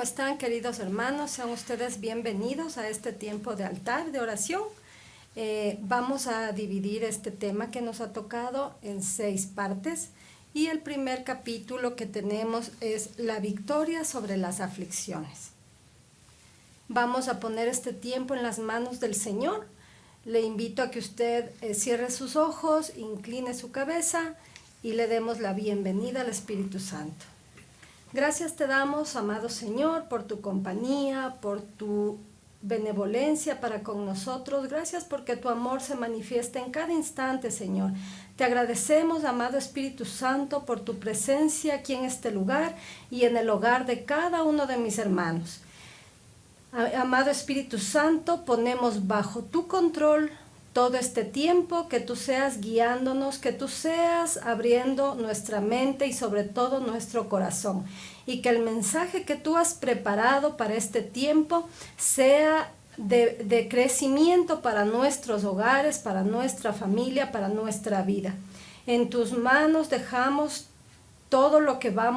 están, queridos hermanos? Sean ustedes bienvenidos a este tiempo de altar, de oración. Vamos a dividir este tema que nos ha tocado en 6 partes y el primer capítulo que tenemos es la victoria sobre las aflicciones. Vamos a poner este tiempo en las manos del Señor. Le invito a que usted cierre sus ojos, incline su cabeza y le demos la bienvenida al Espíritu Santo. Gracias te damos, amado Señor, por tu compañía, por tu benevolencia para con nosotros. Gracias porque tu amor se manifiesta en cada instante, Señor. Te agradecemos, amado Espíritu Santo, por tu presencia aquí en este lugar y en el hogar de cada uno de mis hermanos. Amado Espíritu Santo, ponemos bajo tu control todo este tiempo, que tú seas guiándonos, que tú seas abriendo nuestra mente y sobre todo nuestro corazón. Y que el mensaje que tú has preparado para este tiempo sea de crecimiento para nuestros hogares, para nuestra familia, para nuestra vida. En tus manos dejamos todo lo que va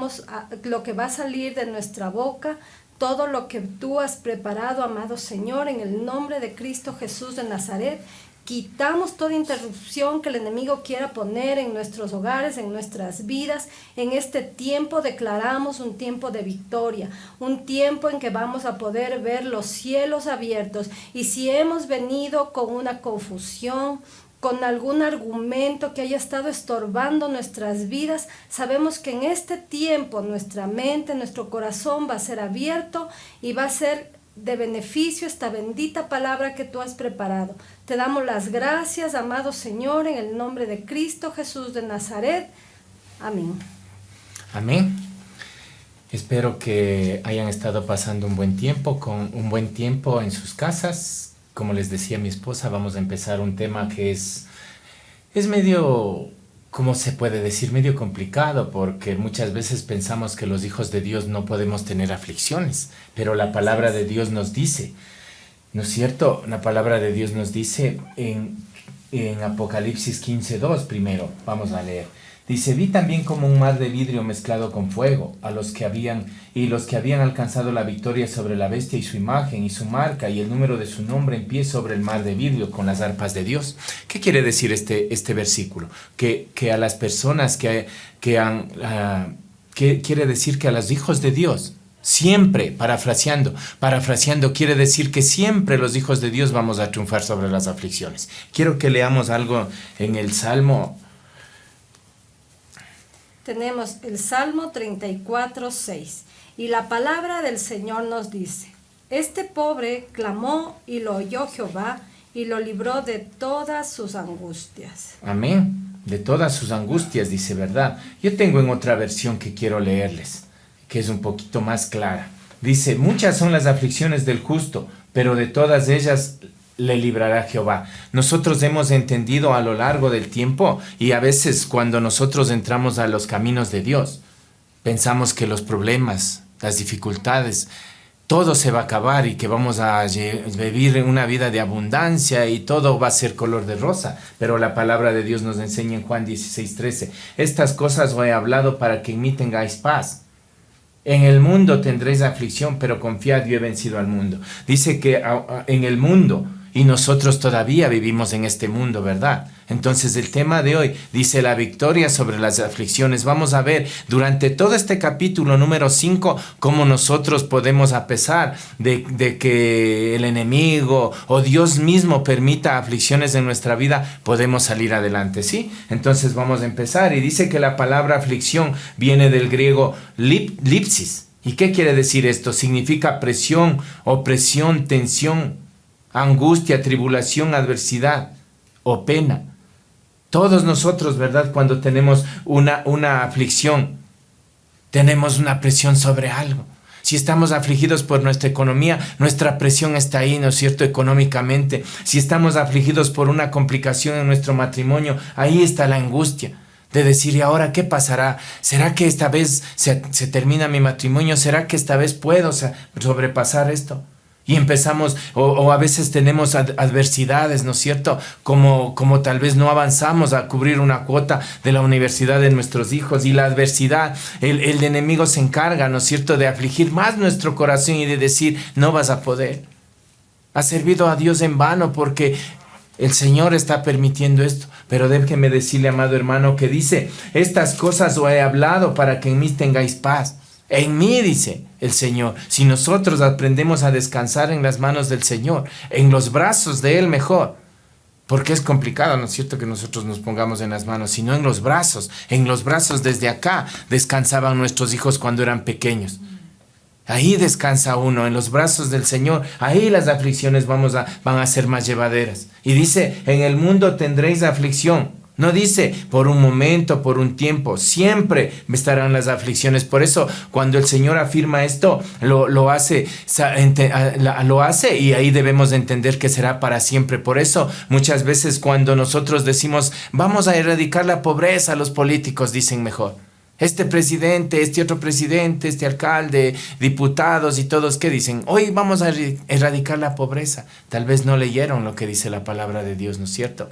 a salir de nuestra boca, todo lo que tú has preparado, amado Señor, en el nombre de Cristo Jesús de Nazaret. Quitamos toda interrupción que el enemigo quiera poner en nuestros hogares, en nuestras vidas. En este tiempo declaramos un tiempo de victoria, un tiempo en que vamos a poder ver los cielos abiertos. Y si hemos venido con una confusión, con algún argumento que haya estado estorbando nuestras vidas, sabemos que en este tiempo nuestra mente, nuestro corazón va a ser abierto y va a ser de beneficio esta bendita palabra que tú has preparado. Te damos las gracias, amado Señor, en el nombre de Cristo Jesús de Nazaret. Amén. Amén. Espero que hayan estado pasando un buen tiempo en sus casas. Como les decía mi esposa, vamos a empezar un tema que es medio, ¿cómo se puede decir? Medio complicado, porque muchas veces pensamos que los hijos de Dios no podemos tener aflicciones, pero la palabra de Dios nos dice, ¿no es cierto? La palabra de Dios nos dice en Apocalipsis 15:2 primero, vamos a leer. Dice, vi también como un mar de vidrio mezclado con fuego, los que habían alcanzado la victoria sobre la bestia y su imagen y su marca y el número de su nombre en pie sobre el mar de vidrio con las arpas de Dios. ¿Qué quiere decir este versículo? Que a las personas quiere decir que a los hijos de Dios, siempre, parafraseando, quiere decir que siempre los hijos de Dios vamos a triunfar sobre las aflicciones. Quiero que leamos algo en el Salmo. Tenemos el Salmo 34:6 y la palabra del Señor nos dice: este pobre clamó y lo oyó Jehová y lo libró de todas sus angustias. Amén, de todas sus angustias, dice, ¿verdad? Yo tengo en otra versión que quiero leerles, que es un poquito más clara. Dice, muchas son las aflicciones del justo, pero de todas ellas le librará Jehová. Nosotros hemos entendido a lo largo del tiempo y a veces cuando nosotros entramos a los caminos de Dios, pensamos que los problemas, las dificultades, todo se va a acabar y que vamos a vivir una vida de abundancia y todo va a ser color de rosa. Pero la palabra de Dios nos enseña en Juan 16:13, estas cosas os he hablado para que en mí tengáis paz. En el mundo tendréis aflicción, pero confiad, yo he vencido al mundo. Dice que en el mundo, y nosotros todavía vivimos en este mundo, ¿verdad? Entonces el tema de hoy dice la victoria sobre las aflicciones. Vamos a ver durante todo este capítulo número 5 cómo nosotros podemos, a pesar de que el enemigo o Dios mismo permita aflicciones en nuestra vida, podemos salir adelante, ¿sí? Entonces vamos a empezar y dice que la palabra aflicción viene del griego lipsis. ¿Y qué quiere decir esto? Significa presión, opresión, tensión, angustia, tribulación, adversidad o pena. Todos nosotros, ¿verdad? Cuando tenemos una aflicción, tenemos una presión sobre algo. Si estamos afligidos por nuestra economía, nuestra presión está ahí, ¿no es cierto?, económicamente. Si estamos afligidos por una complicación en nuestro matrimonio, ahí está la angustia de decir, ¿y ahora qué pasará? ¿Será que esta vez se termina mi matrimonio? ¿Será que esta vez puedo sobrepasar esto? Y empezamos, o a veces tenemos adversidades, ¿no es cierto? Como tal vez no avanzamos a cubrir una cuota de la universidad de nuestros hijos. Y la adversidad, el enemigo se encarga, ¿no es cierto?, de afligir más nuestro corazón y de decir, no vas a poder. Has servido a Dios en vano porque el Señor está permitiendo esto. Pero déjeme decirle, amado hermano, que dice, estas cosas os he hablado para que en mí tengáis paz. En mí, dice el Señor. Si nosotros aprendemos a descansar en las manos del Señor, en los brazos de Él mejor, porque es complicado, ¿no es cierto?, que nosotros nos pongamos en las manos, sino en los brazos desde acá descansaban nuestros hijos cuando eran pequeños. Ahí descansa uno, en los brazos del Señor. Ahí las aflicciones van a ser más llevaderas. Y dice, en el mundo tendréis aflicción. No dice por un momento, por un tiempo, siempre estarán las aflicciones. Por eso cuando el Señor afirma esto, lo hace y ahí debemos de entender que será para siempre. Por eso muchas veces cuando nosotros decimos, vamos a erradicar la pobreza, los políticos dicen mejor. Este presidente, este otro presidente, este alcalde, diputados y todos, ¿qué dicen? Hoy vamos a erradicar la pobreza. Tal vez no leyeron lo que dice la palabra de Dios, ¿no es cierto?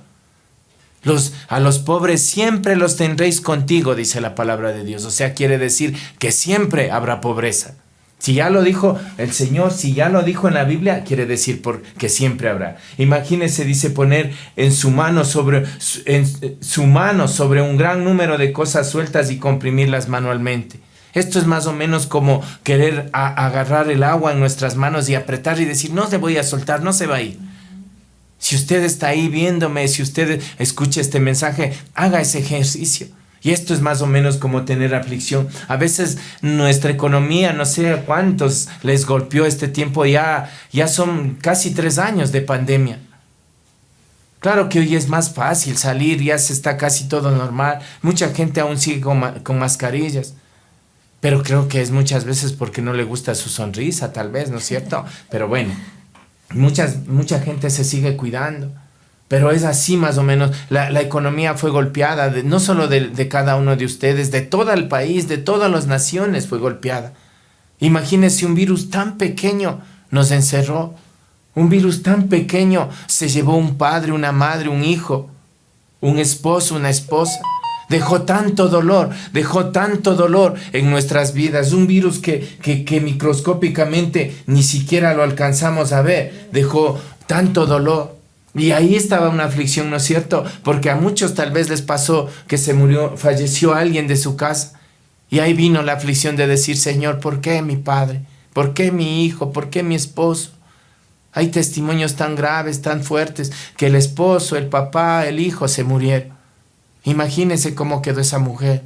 A los pobres siempre los tendréis contigo, dice la palabra de Dios. O sea, quiere decir que siempre habrá pobreza. Si ya lo dijo el Señor, si ya lo dijo en la Biblia, quiere decir que siempre habrá. Imagínese, dice, poner en su mano sobre un gran número de cosas sueltas y comprimirlas manualmente. Esto es más o menos como querer agarrar el agua en nuestras manos y apretar y decir, no se voy a soltar, no se va a ir. Si usted está ahí viéndome, si usted escucha este mensaje, haga ese ejercicio. Y esto es más o menos como tener aflicción. A veces nuestra economía, no sé a cuántos les golpeó este tiempo, ya son casi 3 años de pandemia. Claro que hoy es más fácil salir, ya se está casi todo normal. Mucha gente aún sigue con mascarillas. Pero creo que es muchas veces porque no le gusta su sonrisa, tal vez, ¿no es cierto? Pero bueno. Mucha gente se sigue cuidando, pero es así más o menos. La economía fue golpeada, no solo de cada uno de ustedes, de todo el país, de todas las naciones fue golpeada. Imagínense, un virus tan pequeño nos encerró, un virus tan pequeño se llevó un padre, una madre, un hijo, un esposo, una esposa. Dejó tanto dolor en nuestras vidas. Un virus que microscópicamente ni siquiera lo alcanzamos a ver. Dejó tanto dolor. Y ahí estaba una aflicción, ¿no es cierto? Porque a muchos tal vez les pasó que falleció alguien de su casa. Y ahí vino la aflicción de decir, Señor, ¿por qué mi padre? ¿Por qué mi hijo? ¿Por qué mi esposo? Hay testimonios tan graves, tan fuertes, que el esposo, el papá, el hijo se murieron. Imagínense cómo quedó esa mujer.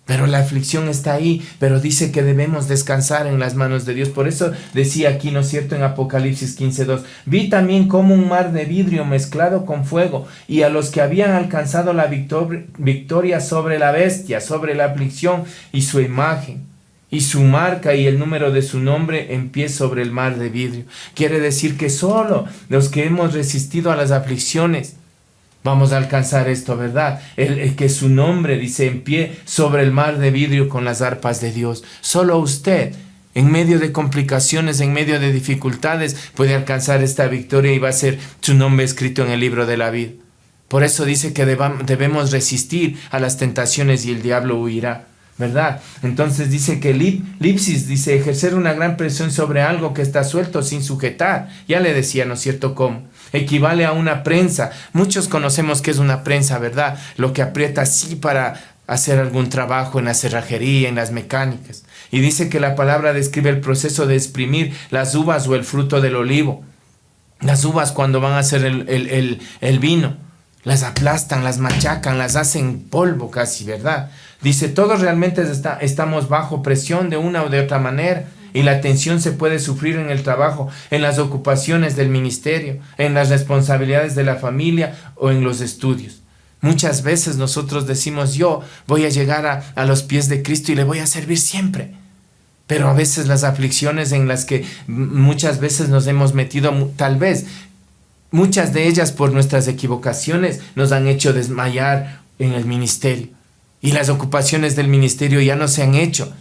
Pero la aflicción está ahí, pero dice que debemos descansar en las manos de Dios. Por eso decía aquí, ¿no es cierto?, en Apocalipsis 15:2. Vi también como un mar de vidrio mezclado con fuego, y a los que habían alcanzado la victoria sobre la bestia, sobre la aflicción y su imagen, y su marca y el número de su nombre en pie sobre el mar de vidrio. Quiere decir que solo los que hemos resistido a las aflicciones vamos a alcanzar esto, ¿verdad? El que su nombre, dice, en pie sobre el mar de vidrio con las arpas de Dios. Solo usted, en medio de complicaciones, en medio de dificultades, puede alcanzar esta victoria y va a ser su nombre escrito en el libro de la vida. Por eso dice que debemos resistir a las tentaciones y el diablo huirá, ¿verdad? Entonces dice que lipsis, dice, ejercer una gran presión sobre algo que está suelto sin sujetar. Ya le decía, ¿no es cierto?, cómo. Equivale a una prensa. Muchos conocemos qué es una prensa, ¿verdad? Lo que aprieta así para hacer algún trabajo en la cerrajería, en las mecánicas. Y dice que la palabra describe el proceso de exprimir las uvas o el fruto del olivo. Las uvas, cuando van a hacer el vino, las aplastan, las machacan, las hacen polvo casi, ¿verdad? Dice, todos realmente estamos bajo presión de una o de otra manera. Y la tensión se puede sufrir en el trabajo, en las ocupaciones del ministerio, en las responsabilidades de la familia o en los estudios. Muchas veces nosotros decimos, yo voy a llegar a los pies de Cristo y le voy a servir siempre. Pero a veces las aflicciones en las que muchas veces nos hemos metido, tal vez muchas de ellas por nuestras equivocaciones, nos han hecho desmayar en el ministerio. Y las ocupaciones del ministerio ya no se han hecho.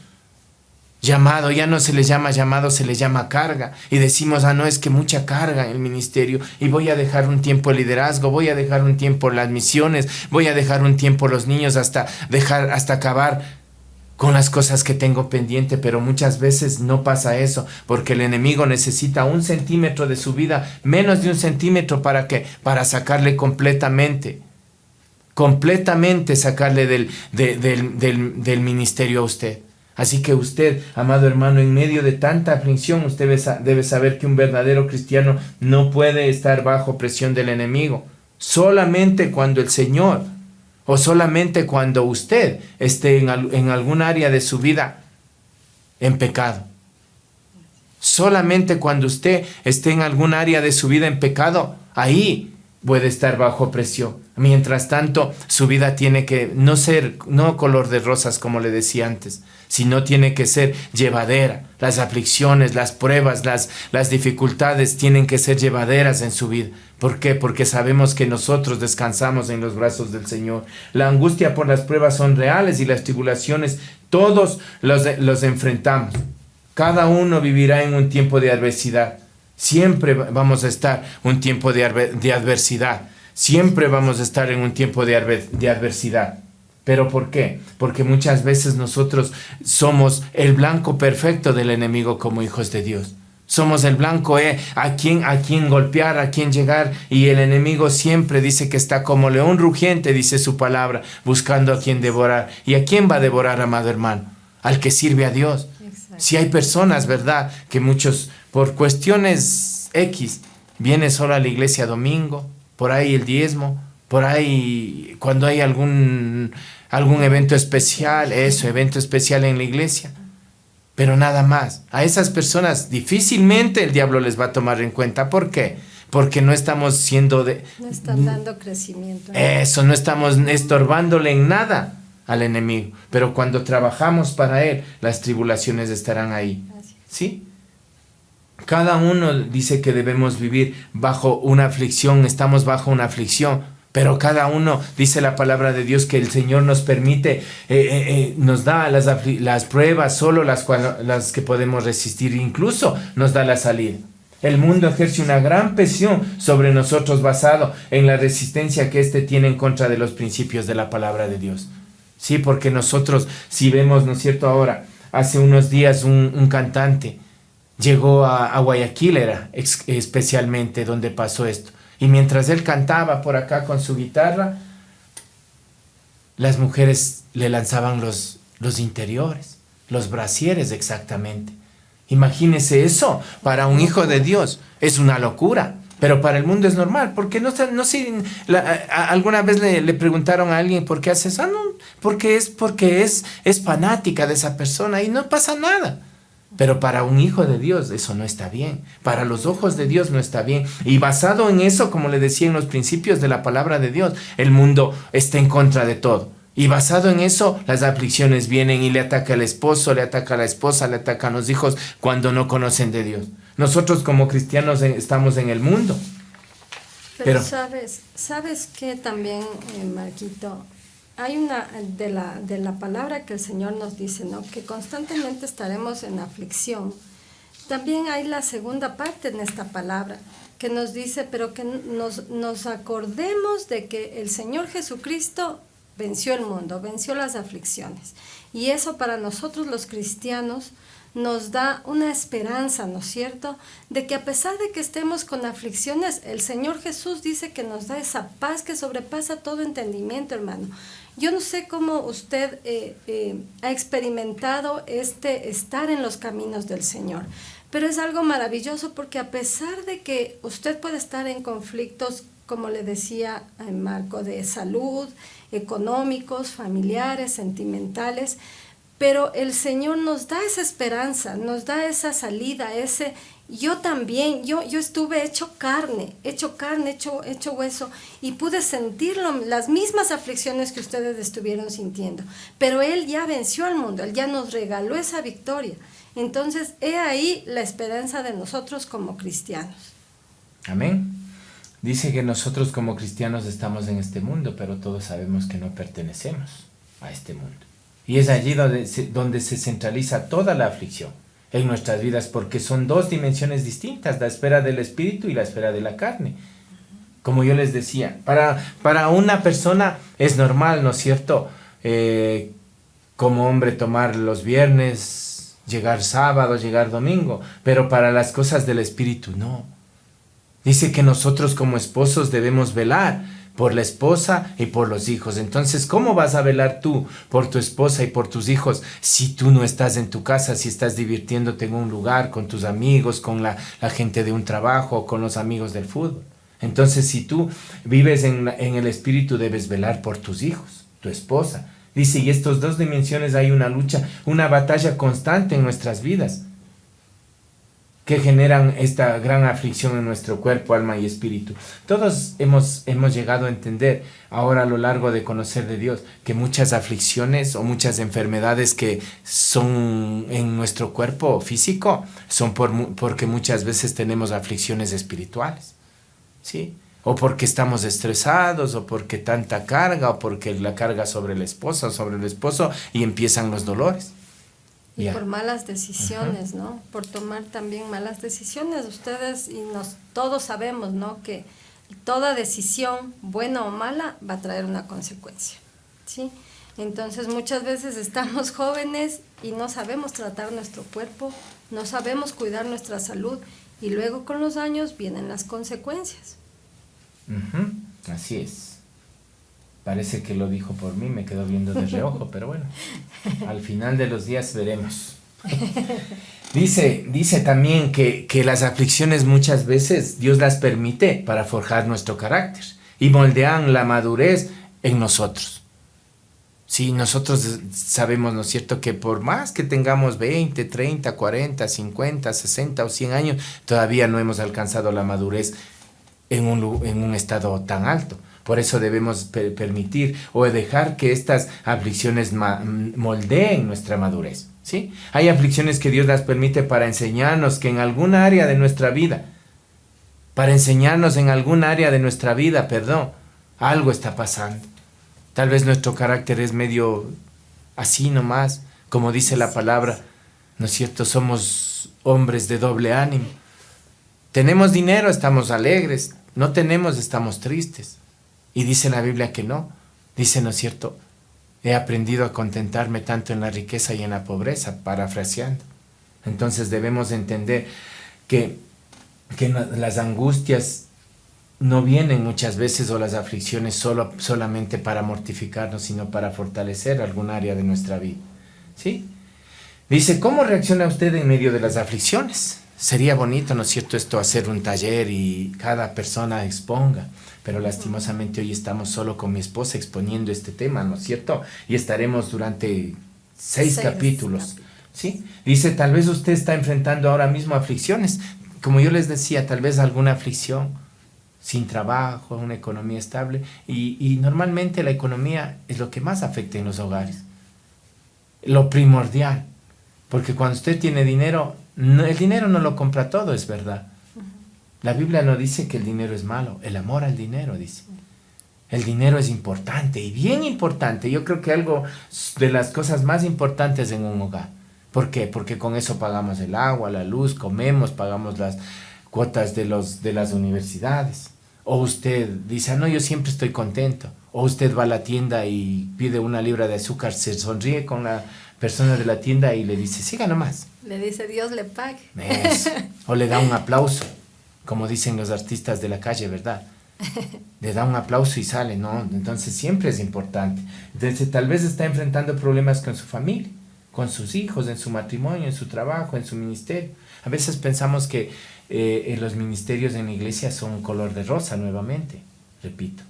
Llamado, ya no se le llama llamado, se le llama carga. Y decimos, no, es que mucha carga en el ministerio y voy a dejar un tiempo el liderazgo, voy a dejar un tiempo las misiones, voy a dejar un tiempo los niños hasta acabar con las cosas que tengo pendiente. Pero muchas veces no pasa eso, porque el enemigo necesita 1 centímetro de su vida, menos de 1 centímetro, para sacarle completamente sacarle del ministerio a usted. Así que usted, amado hermano, en medio de tanta aflicción, usted debe saber que un verdadero cristiano no puede estar bajo presión del enemigo. Solamente cuando el Señor, o solamente cuando usted esté en algún área de su vida en pecado. Solamente cuando usted esté en algún área de su vida en pecado, ahí puede estar bajo presión. Mientras tanto, su vida tiene que no color de rosas, como le decía antes, sino tiene que ser llevadera. Las aflicciones, las pruebas, las dificultades tienen que ser llevaderas en su vida. ¿Por qué? Porque sabemos que nosotros descansamos en los brazos del Señor. La angustia por las pruebas son reales y las tribulaciones todos los enfrentamos. Cada uno vivirá en un tiempo de adversidad. Siempre vamos a estar un tiempo de adversidad. Siempre vamos a estar en un tiempo de adversidad. ¿Pero por qué? Porque muchas veces nosotros somos el blanco perfecto del enemigo como hijos de Dios. Somos el blanco a quien golpear, a quien llegar. Y el enemigo siempre dice que está como león rugiente, dice su palabra, buscando a quien devorar. ¿Y a quién va a devorar, amado hermano? Al que sirve a Dios. Exacto. Si hay personas, ¿verdad?, que muchos, por cuestiones X, vienen solo a la iglesia domingo, por ahí el diezmo, por ahí cuando hay algún evento especial, evento especial en la iglesia, pero nada más. A esas personas difícilmente el diablo les va a tomar en cuenta. ¿Por qué? Porque no estamos no están dando crecimiento. Eso, no estamos estorbándole en nada al enemigo. Pero cuando trabajamos para él, las tribulaciones estarán ahí. ¿Sí? Cada uno dice que debemos vivir bajo una aflicción, estamos bajo una aflicción, pero cada uno, dice la palabra de Dios, que el Señor nos permite, nos da las pruebas, solo las que podemos resistir, incluso nos da la salida. El mundo ejerce una gran presión sobre nosotros basado en la resistencia que éste tiene en contra de los principios de la palabra de Dios. Sí, porque nosotros, si vemos, ¿no es cierto? Ahora, hace unos días un cantante llegó a Guayaquil, era especialmente donde pasó esto. Y mientras él cantaba por acá con su guitarra, las mujeres le lanzaban los interiores, los brasieres exactamente. Imagínese eso, para un hijo de Dios es una locura, pero para el mundo es normal. Porque alguna vez le preguntaron a alguien por qué hace eso. No, porque es fanática de esa persona y no pasa nada. Pero para un hijo de Dios eso no está bien. Para los ojos de Dios no está bien. Y basado en eso, como le decía en los principios de la palabra de Dios, el mundo está en contra de todo. Y basado en eso, las aflicciones vienen y le ataca al esposo, le ataca a la esposa, le atacan a los hijos cuando no conocen de Dios. Nosotros como cristianos estamos en el mundo. Pero ¿sabes qué también, Marquito? Hay una de la palabra que el Señor nos dice, ¿no?, que constantemente estaremos en aflicción. También hay la segunda parte en esta palabra que nos dice, pero que nos acordemos de que el Señor Jesucristo venció el mundo, venció las aflicciones. Y eso para nosotros los cristianos nos da una esperanza, ¿no es cierto?, de que a pesar de que estemos con aflicciones, el Señor Jesús dice que nos da esa paz que sobrepasa todo entendimiento, hermano. Yo no sé cómo usted ha experimentado estar en los caminos del Señor, pero es algo maravilloso porque a pesar de que usted puede estar en conflictos, como le decía Marco, de salud, económicos, familiares, sentimentales, pero el Señor nos da esa esperanza, nos da esa salida, yo también, yo estuve hecho carne, hecho hueso, y pude sentir las mismas aflicciones que ustedes estuvieron sintiendo, pero Él ya venció al mundo, Él ya nos regaló esa victoria. Entonces, he ahí la esperanza de nosotros como cristianos. Amén. Dice que nosotros como cristianos estamos en este mundo, pero todos sabemos que no pertenecemos a este mundo. Y es allí donde se centraliza toda la aflicción en nuestras vidas, porque son dos dimensiones distintas, la esfera del espíritu y la esfera de la carne. Como yo les decía, para una persona es normal, ¿no es cierto?, como hombre tomar los viernes, llegar sábado, llegar domingo, pero para las cosas del espíritu no. Dice que nosotros como esposos debemos velar por la esposa y por los hijos. Entonces, ¿cómo vas a velar tú por tu esposa y por tus hijos si tú no estás en tu casa, si estás divirtiéndote en un lugar con tus amigos, con la gente de un trabajo, con los amigos del fútbol? Entonces, si tú vives en el espíritu, debes velar por tus hijos, tu esposa. Dice, y estas dos dimensiones hay una lucha, una batalla constante en nuestras vidas, que generan esta gran aflicción en nuestro cuerpo, alma y espíritu. Todos hemos llegado a entender ahora a lo largo de conocer de Dios que muchas aflicciones o muchas enfermedades que son en nuestro cuerpo físico son porque muchas veces tenemos aflicciones espirituales, ¿sí? O porque estamos estresados, o porque tanta carga, o porque la carga sobre la esposa o sobre el esposo y empiezan los dolores. Y por malas decisiones, ¿no? Por tomar también malas decisiones. Ustedes todos sabemos, ¿no?, que toda decisión, buena o mala, va a traer una consecuencia, ¿sí? Entonces, muchas veces estamos jóvenes y no sabemos tratar nuestro cuerpo, no sabemos cuidar nuestra salud, y luego con los años vienen las consecuencias. Así es. Parece que lo dijo por mí, me quedó viendo de reojo, pero bueno, al final de los días veremos. Dice también que las aflicciones muchas veces Dios las permite para forjar nuestro carácter y moldean la madurez en nosotros. Sí, nosotros sabemos, ¿no es cierto?, que por más que tengamos 20, 30, 40, 50, 60 o 100 años, todavía no hemos alcanzado la madurez en un estado tan alto. Por eso debemos permitir o dejar que estas aflicciones moldeen nuestra madurez, ¿sí? Hay aflicciones que Dios las permite para enseñarnos que en alguna área de nuestra vida, algo está pasando. Tal vez nuestro carácter es medio así nomás, como dice la palabra, ¿no es cierto? Somos hombres de doble ánimo. Tenemos dinero, estamos alegres. No tenemos, estamos tristes. Y dice la Biblia que no. Dice, ¿no es cierto?, he aprendido a contentarme tanto en la riqueza y en la pobreza, parafraseando. Entonces debemos entender que las angustias no vienen muchas veces, o las aflicciones solamente para mortificarnos, sino para fortalecer algún área de nuestra vida, ¿sí? Dice, ¿cómo reacciona usted en medio de las aflicciones? Sería bonito, ¿no es cierto?, hacer un taller y cada persona exponga, pero lastimosamente hoy estamos solo con mi esposa exponiendo este tema, ¿no es cierto? Y estaremos durante 6 capítulos, ¿sí? Dice, tal vez usted está enfrentando ahora mismo aflicciones, como yo les decía, tal vez alguna aflicción, sin trabajo, una economía estable, y normalmente la economía es lo que más afecta en los hogares, lo primordial, porque cuando usted tiene dinero, el dinero no lo compra todo, es verdad. La Biblia no dice que el dinero es malo, el amor al dinero dice. El dinero es importante y bien importante. Yo creo que algo de las cosas más importantes en un hogar. ¿Por qué? Porque con eso pagamos el agua, la luz, comemos, pagamos las cuotas de las universidades. O usted dice, no, yo siempre estoy contento. O usted va a la tienda y pide 1 libra de azúcar, se sonríe con la persona de la tienda y le dice, siga nomás. Le dice, Dios le pague. Eso. O le da un aplauso, como dicen los artistas de la calle, ¿verdad? Le da un aplauso y sale, ¿no? Entonces siempre es importante. Entonces tal vez está enfrentando problemas con su familia, con sus hijos, en su matrimonio, en su trabajo, en su ministerio. A veces pensamos que los ministerios en la iglesia son color de rosa nuevamente, repito,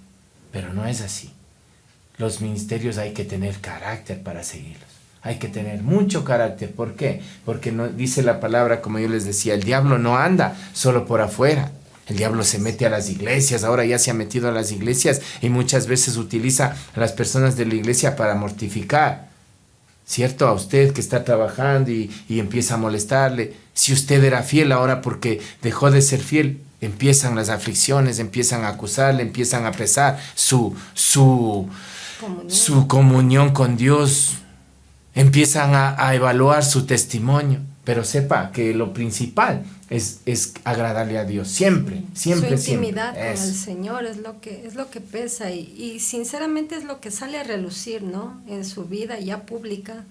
pero no es así. Los ministerios hay que tener carácter para seguirlos. Hay que tener mucho carácter. ¿Por qué? Porque no, dice la palabra, como yo les decía, el diablo no anda solo por afuera. El diablo se mete a las iglesias, ahora ya se ha metido a las iglesias y muchas veces utiliza a las personas de la iglesia para mortificar, ¿cierto? A usted que está trabajando y empieza a molestarle. Si usted era fiel, ahora porque dejó de ser fiel, empiezan las aflicciones, empiezan a acusarle, empiezan a pesar su comunión con Dios. empiezan a evaluar su testimonio, pero sepa que lo principal es agradarle a Dios, siempre, siempre, su intimidad siempre. con el Señor es lo que pesa y sinceramente es lo que sale a relucir, ¿no? En su vida ya pública.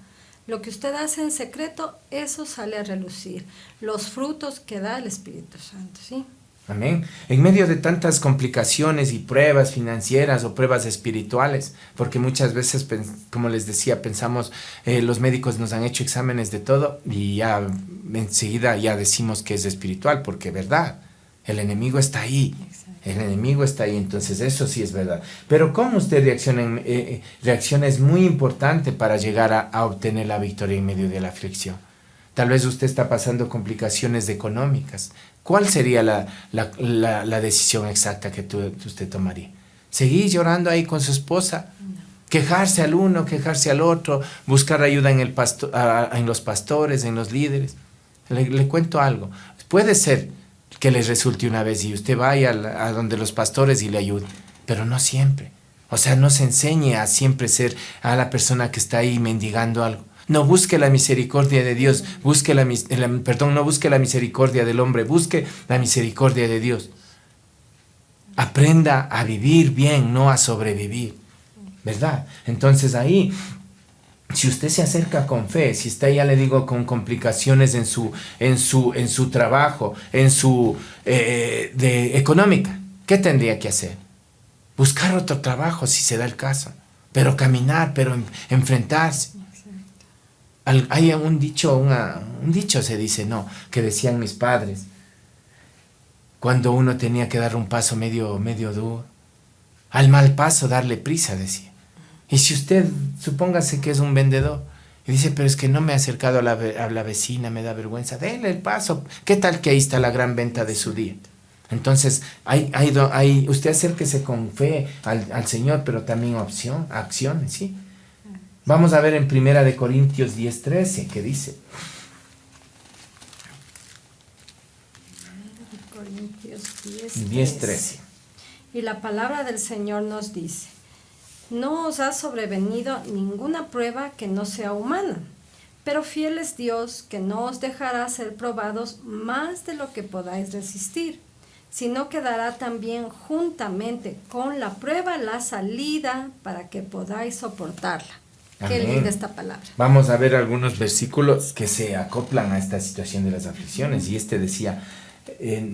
Lo que usted hace en secreto, eso sale a relucir. Los frutos que da el Espíritu Santo, ¿sí? Amén. En medio de tantas complicaciones y pruebas financieras o pruebas espirituales, porque muchas veces, como les decía, pensamos, los médicos nos han hecho exámenes de todo y ya enseguida ya decimos que es espiritual, porque es verdad, el enemigo está ahí. Exacto. El enemigo está ahí, entonces eso sí es verdad. Pero cómo usted reacciona es muy importante para llegar a obtener la victoria en medio de la aflicción. Tal vez usted está pasando complicaciones económicas. ¿Cuál sería la decisión exacta que usted tomaría? ¿Seguir llorando ahí con su esposa? No. ¿Quejarse al uno, quejarse al otro? ¿Buscar ayuda en los pastores, en los líderes? Le cuento algo. Puede ser que les resulte una vez y usted vaya a donde los pastores y le ayude, pero no siempre. O sea, no se enseñe a siempre ser a la persona que está ahí mendigando algo. No busque la misericordia de Dios, no busque la misericordia del hombre, busque la misericordia de Dios. Aprenda a vivir bien, no a sobrevivir, ¿verdad? Entonces ahí, si usted se acerca con fe, si está, ya le digo, con complicaciones en su trabajo, económica, ¿qué tendría que hacer? Buscar otro trabajo si se da el caso, pero caminar, pero enfrentarse. Hay un dicho se dice, no, que decían mis padres, cuando uno tenía que dar un paso medio duro, al mal paso darle prisa, decía. Y si usted, supóngase que es un vendedor, y dice, pero es que no me he acercado a la vecina, me da vergüenza, denle el paso, ¿qué tal que ahí está la gran venta de su día? Entonces, usted acérquese con fe al Señor, pero también acciones, ¿sí? Vamos a ver en 1 Corintios 10:13, ¿qué dice? Corintios 10:13. Y la palabra del Señor nos dice, no os ha sobrevenido ninguna prueba que no sea humana, pero fiel es Dios que no os dejará ser probados más de lo que podáis resistir, sino que dará también juntamente con la prueba la salida para que podáis soportarla. Qué linda esta palabra. Vamos a ver algunos versículos que se acoplan a esta situación de las aflicciones. Y este decía,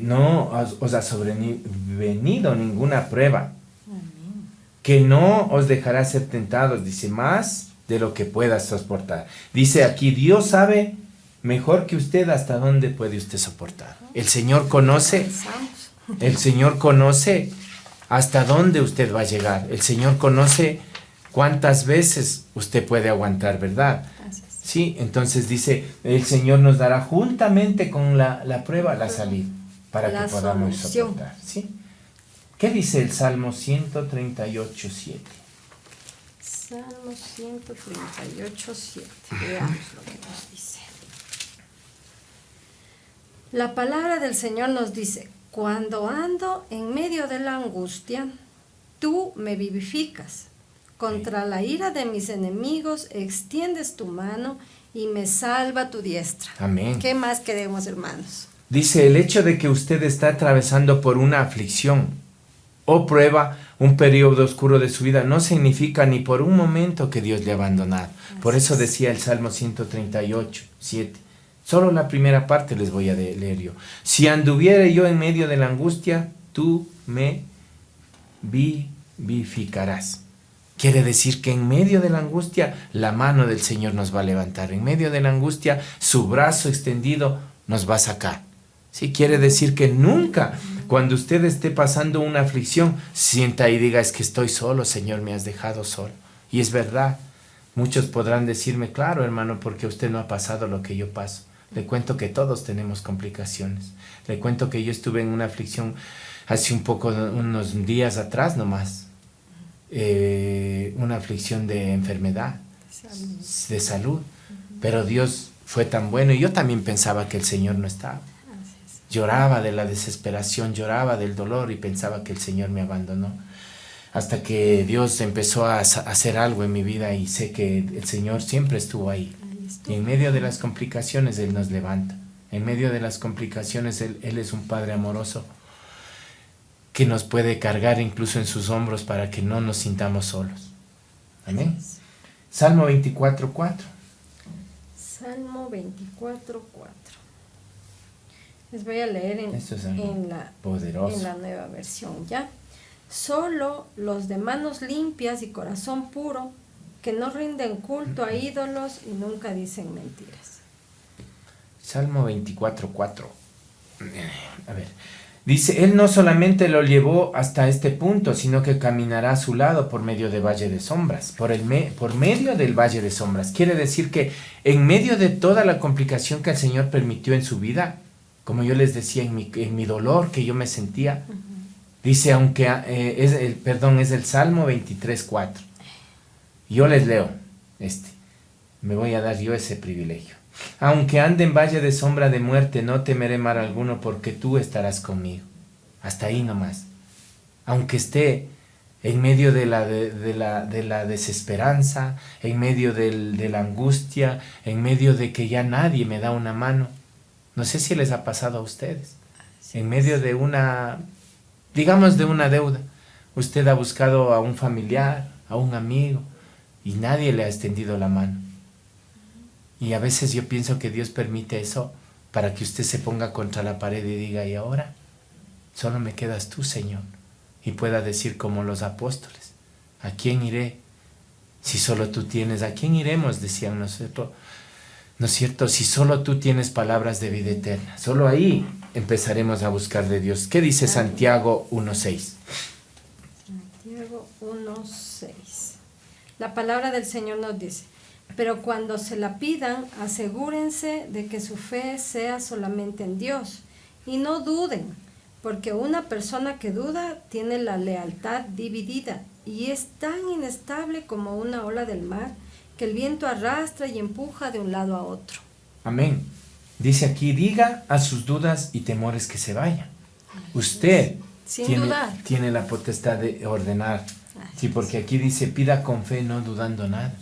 no os ha sobrevenido ninguna prueba que no os dejará ser tentados, dice, más de lo que puedas soportar. Dice aquí, Dios sabe mejor que usted hasta dónde puede usted soportar. El Señor conoce hasta dónde usted va a llegar. El Señor conoce cuántas veces usted puede aguantar, ¿verdad? Sí, entonces dice, el Señor nos dará juntamente con la prueba la salida para que podamos soportar. ¿Sí? ¿Qué dice el Salmo 138:7? Salmo 138:7. Veamos lo que nos dice. La palabra del Señor nos dice, cuando ando en medio de la angustia, tú me vivificas. Contra la ira de mis enemigos extiendes tu mano y me salva tu diestra. Amén. ¿Qué más queremos, hermanos? Dice, el hecho de que usted está atravesando por una aflicción o prueba, un periodo oscuro de su vida, no significa ni por un momento que Dios le ha abandonado. Por eso decía el Salmo 138:7. Solo la primera parte les voy a leer yo. Si anduviere yo en medio de la angustia, tú me vivificarás. Quiere decir que en medio de la angustia, la mano del Señor nos va a levantar. En medio de la angustia, su brazo extendido nos va a sacar. Sí, quiere decir que nunca, cuando usted esté pasando una aflicción, sienta y diga, es que estoy solo, Señor, me has dejado solo. Y es verdad. Muchos podrán decirme, claro, hermano, porque usted no ha pasado lo que yo paso. Le cuento que todos tenemos complicaciones. Le cuento que yo estuve en una aflicción hace unos días atrás nomás. Una aflicción de enfermedad, de salud. Pero Dios fue tan bueno y yo también pensaba que el Señor no estaba. Lloraba de la desesperación, lloraba del dolor y pensaba que el Señor me abandonó. hasta que Dios empezó a hacer algo en mi vida y sé que el Señor siempre estuvo ahí. Y en medio de las complicaciones Él nos levanta. En medio de las complicaciones Él es un Padre amoroso que nos puede cargar incluso en sus hombros para que no nos sintamos solos. Amén. Salmo 24:4. Salmo 24:4. Les voy a leer en la nueva versión, ¿ya? Solo los de manos limpias y corazón puro, que no rinden culto a ídolos y nunca dicen mentiras. Salmo 24:4. A ver. Dice, Él no solamente lo llevó hasta este punto, sino que caminará a su lado por medio de valle de sombras, por medio del valle de sombras. Quiere decir que en medio de toda la complicación que el Señor permitió en su vida, como yo les decía, en mi dolor que yo me sentía, dice, aunque es el Salmo 23:4. Yo les leo me voy a dar yo ese privilegio. Aunque ande en valle de sombra de muerte, no temeré mal alguno, porque tú estarás conmigo. Hasta ahí nomás. Aunque esté en medio de la desesperanza, en medio de la angustia, en medio de que ya nadie me da una mano. No sé si les ha pasado a ustedes. En medio de digamos de una deuda. Usted ha buscado a un familiar, a un amigo, y nadie le ha extendido la mano. Y a veces yo pienso que Dios permite eso para que usted se ponga contra la pared y diga, ¿y ahora? Solo me quedas tú, Señor. Y pueda decir como los apóstoles, ¿a quién iré? Si solo tú tienes, ¿a quién iremos? Decían nosotros. ¿No es cierto? Si solo tú tienes palabras de vida eterna. Solo ahí empezaremos a buscar de Dios. ¿Qué dice Santiago 1:6? Santiago 1:6. La palabra del Señor nos dice, pero cuando se la pidan, asegúrense de que su fe sea solamente en Dios y no duden, porque una persona que duda tiene la lealtad dividida y es tan inestable como una ola del mar que el viento arrastra y empuja de un lado a otro. Amén. Dice aquí, diga a sus dudas y temores que se vayan. Usted tiene la potestad de ordenar. Sí, porque aquí dice, pida con fe, no dudando nada.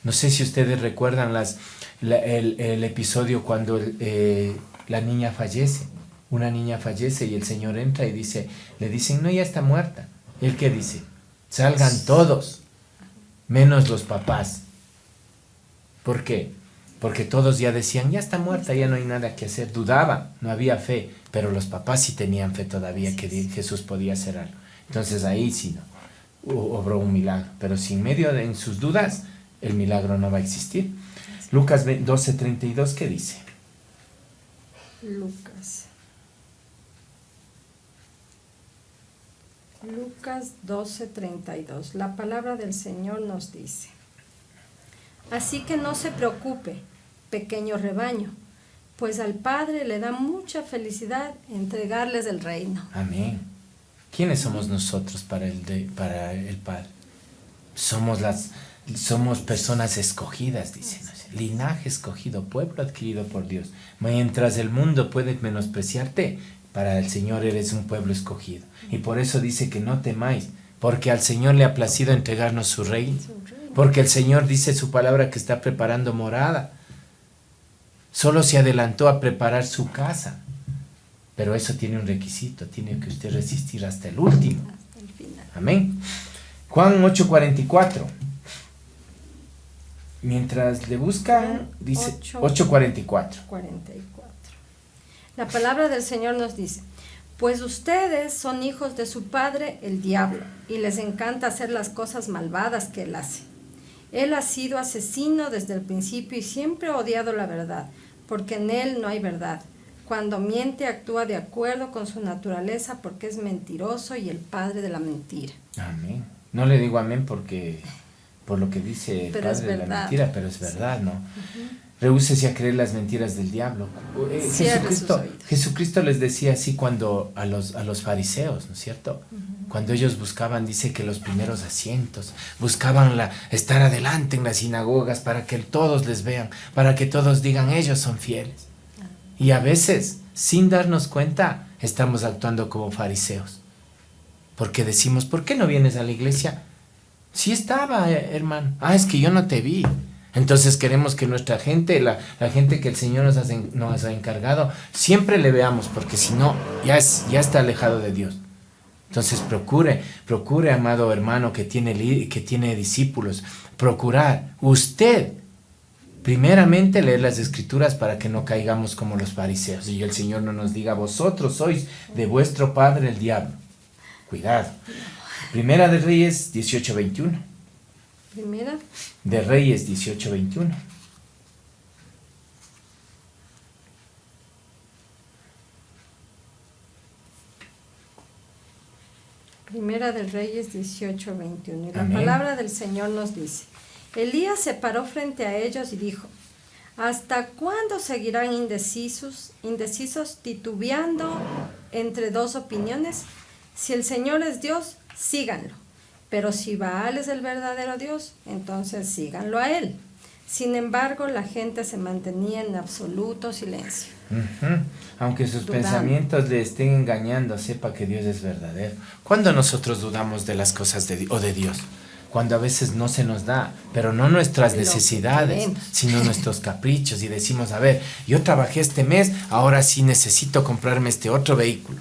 No sé si ustedes recuerdan el episodio cuando la niña fallece. Una niña fallece y el Señor entra y le dicen, no, ya está muerta. ¿Y él qué dice? Salgan todos, menos los papás. ¿Por qué? Porque todos ya decían, ya está muerta, ya no hay nada que hacer. Dudaban, no había fe, pero los papás sí tenían fe todavía que Jesús podía hacer algo. Entonces ahí sí obró un milagro. Pero si en sus dudas, el milagro no va a existir. Lucas 12:32, ¿qué dice? Lucas 12:32. La palabra del Señor nos dice, así que no se preocupe, pequeño rebaño, pues al Padre le da mucha felicidad entregarles el reino. Amén. ¿Quiénes somos nosotros para el Padre? Somos personas escogidas, dicen. Linaje escogido, pueblo adquirido por Dios. Mientras el mundo puede menospreciarte, para el Señor eres un pueblo escogido. Y por eso dice que no temáis, porque al Señor le ha placido entregarnos su reino. Porque el Señor dice su palabra que está preparando morada. Solo se adelantó a preparar su casa. Pero eso tiene un requisito, tiene que usted resistir hasta el último. Hasta el final. Amén. Juan 8:44. Mientras le buscan, dice 8:44. La palabra del Señor nos dice, pues ustedes son hijos de su padre, el diablo, y les encanta hacer las cosas malvadas que él hace. Él ha sido asesino desde el principio y siempre ha odiado la verdad, porque en él no hay verdad. Cuando miente, actúa de acuerdo con su naturaleza porque es mentiroso y el padre de la mentira. Amén. No le digo amén porque por lo que dice el padre de la mentira, pero es verdad, ¿no? Rehúsese a creer las mentiras del diablo. Jesucristo les decía así cuando a los fariseos, ¿no es cierto? Cuando ellos buscaban, dice que los primeros asientos, buscaban estar adelante en las sinagogas para que todos les vean, para que todos digan, ellos son fieles. Y a veces, sin darnos cuenta, estamos actuando como fariseos. Porque decimos, ¿por qué no vienes a la iglesia? Sí estaba, hermano. Ah, es que yo no te vi. Entonces queremos que nuestra gente, la gente que el Señor nos ha encargado, siempre le veamos, porque si no, ya está alejado de Dios. Entonces procure, amado hermano que tiene discípulos, procurar usted, primeramente leer las Escrituras para que no caigamos como los fariseos. Y el Señor no nos diga, vosotros sois de vuestro padre el diablo. Cuidado. Primera de Reyes 18:21. Primera de Reyes 18:21. Primera de Reyes 18:21. Y la Amén. palabra del Señor nos dice: Elías se paró frente a ellos y dijo: ¿Hasta cuándo seguirán indecisos, titubeando entre dos opiniones? Si el Señor es Dios, síganlo. Pero si Baal es el verdadero Dios, entonces síganlo a él. Sin embargo, la gente se mantenía en absoluto silencio. Aunque sus Dudando. pensamientos le estén engañando, sepa que Dios es verdadero. ¿Cuándo nosotros dudamos de las cosas de Dios? Cuando a veces no se nos da, pero no nuestras Lo que necesidades, queremos. sino nuestros caprichos. Y decimos, a ver, yo trabajé este mes, ahora sí necesito comprarme este otro vehículo,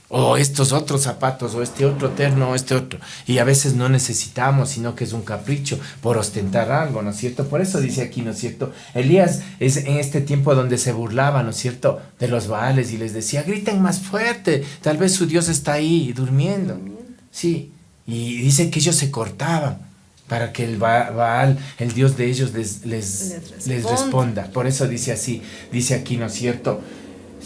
o estos otros zapatos, o este otro terno, o este otro. Y a veces no necesitamos, sino que es un capricho por ostentar algo, ¿no es cierto? Por eso dice aquí, ¿no es cierto? Elías es en este tiempo donde se burlaba, ¿no es cierto?, de los Baales y les decía, griten más fuerte, tal vez su Dios está ahí durmiendo. Sí, y dice que ellos se cortaban para que el Baal, el Dios de ellos, les responda. Por eso dice así, dice aquí, ¿no es cierto?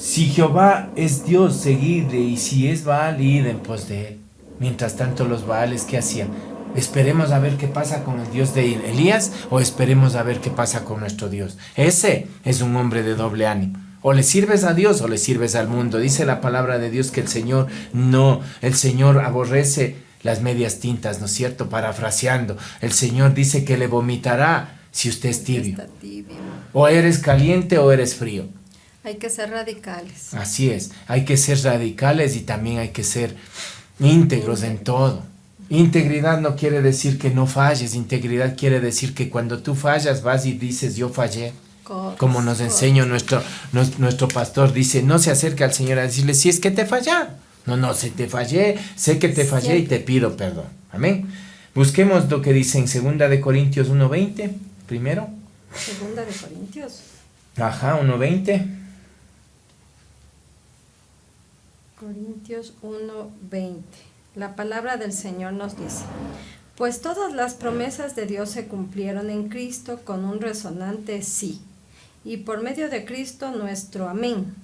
Si Jehová es Dios, seguidle, y si es Baal, id en pos de él. Mientras tanto, los Baales, ¿qué hacían? Esperemos a ver qué pasa con el Dios de Elías, o esperemos a ver qué pasa con nuestro Dios. Ese es un hombre de doble ánimo. O le sirves a Dios o le sirves al mundo. Dice la palabra de Dios que el Señor aborrece las medias tintas, ¿no es cierto? Parafraseando, el Señor dice que le vomitará si usted es tibio. Está tibio. O eres caliente o eres frío. Hay que ser radicales. Así es, hay que ser radicales y también hay que ser íntegros en todo. Integridad no quiere decir que no falles, integridad quiere decir que cuando tú fallas vas y dices yo fallé. Como nos enseñó nuestro pastor, dice, no se acerque al Señor a decirle, si es que te fallé. No, sé que te fallé y te pido perdón. Amén. Busquemos lo que dice en 2 de Corintios 1:20, primero. 2 de Corintios. 1:20. Corintios 1:20. La palabra del Señor nos dice: Pues todas las promesas de Dios se cumplieron en Cristo con un resonante sí, y por medio de Cristo nuestro amén,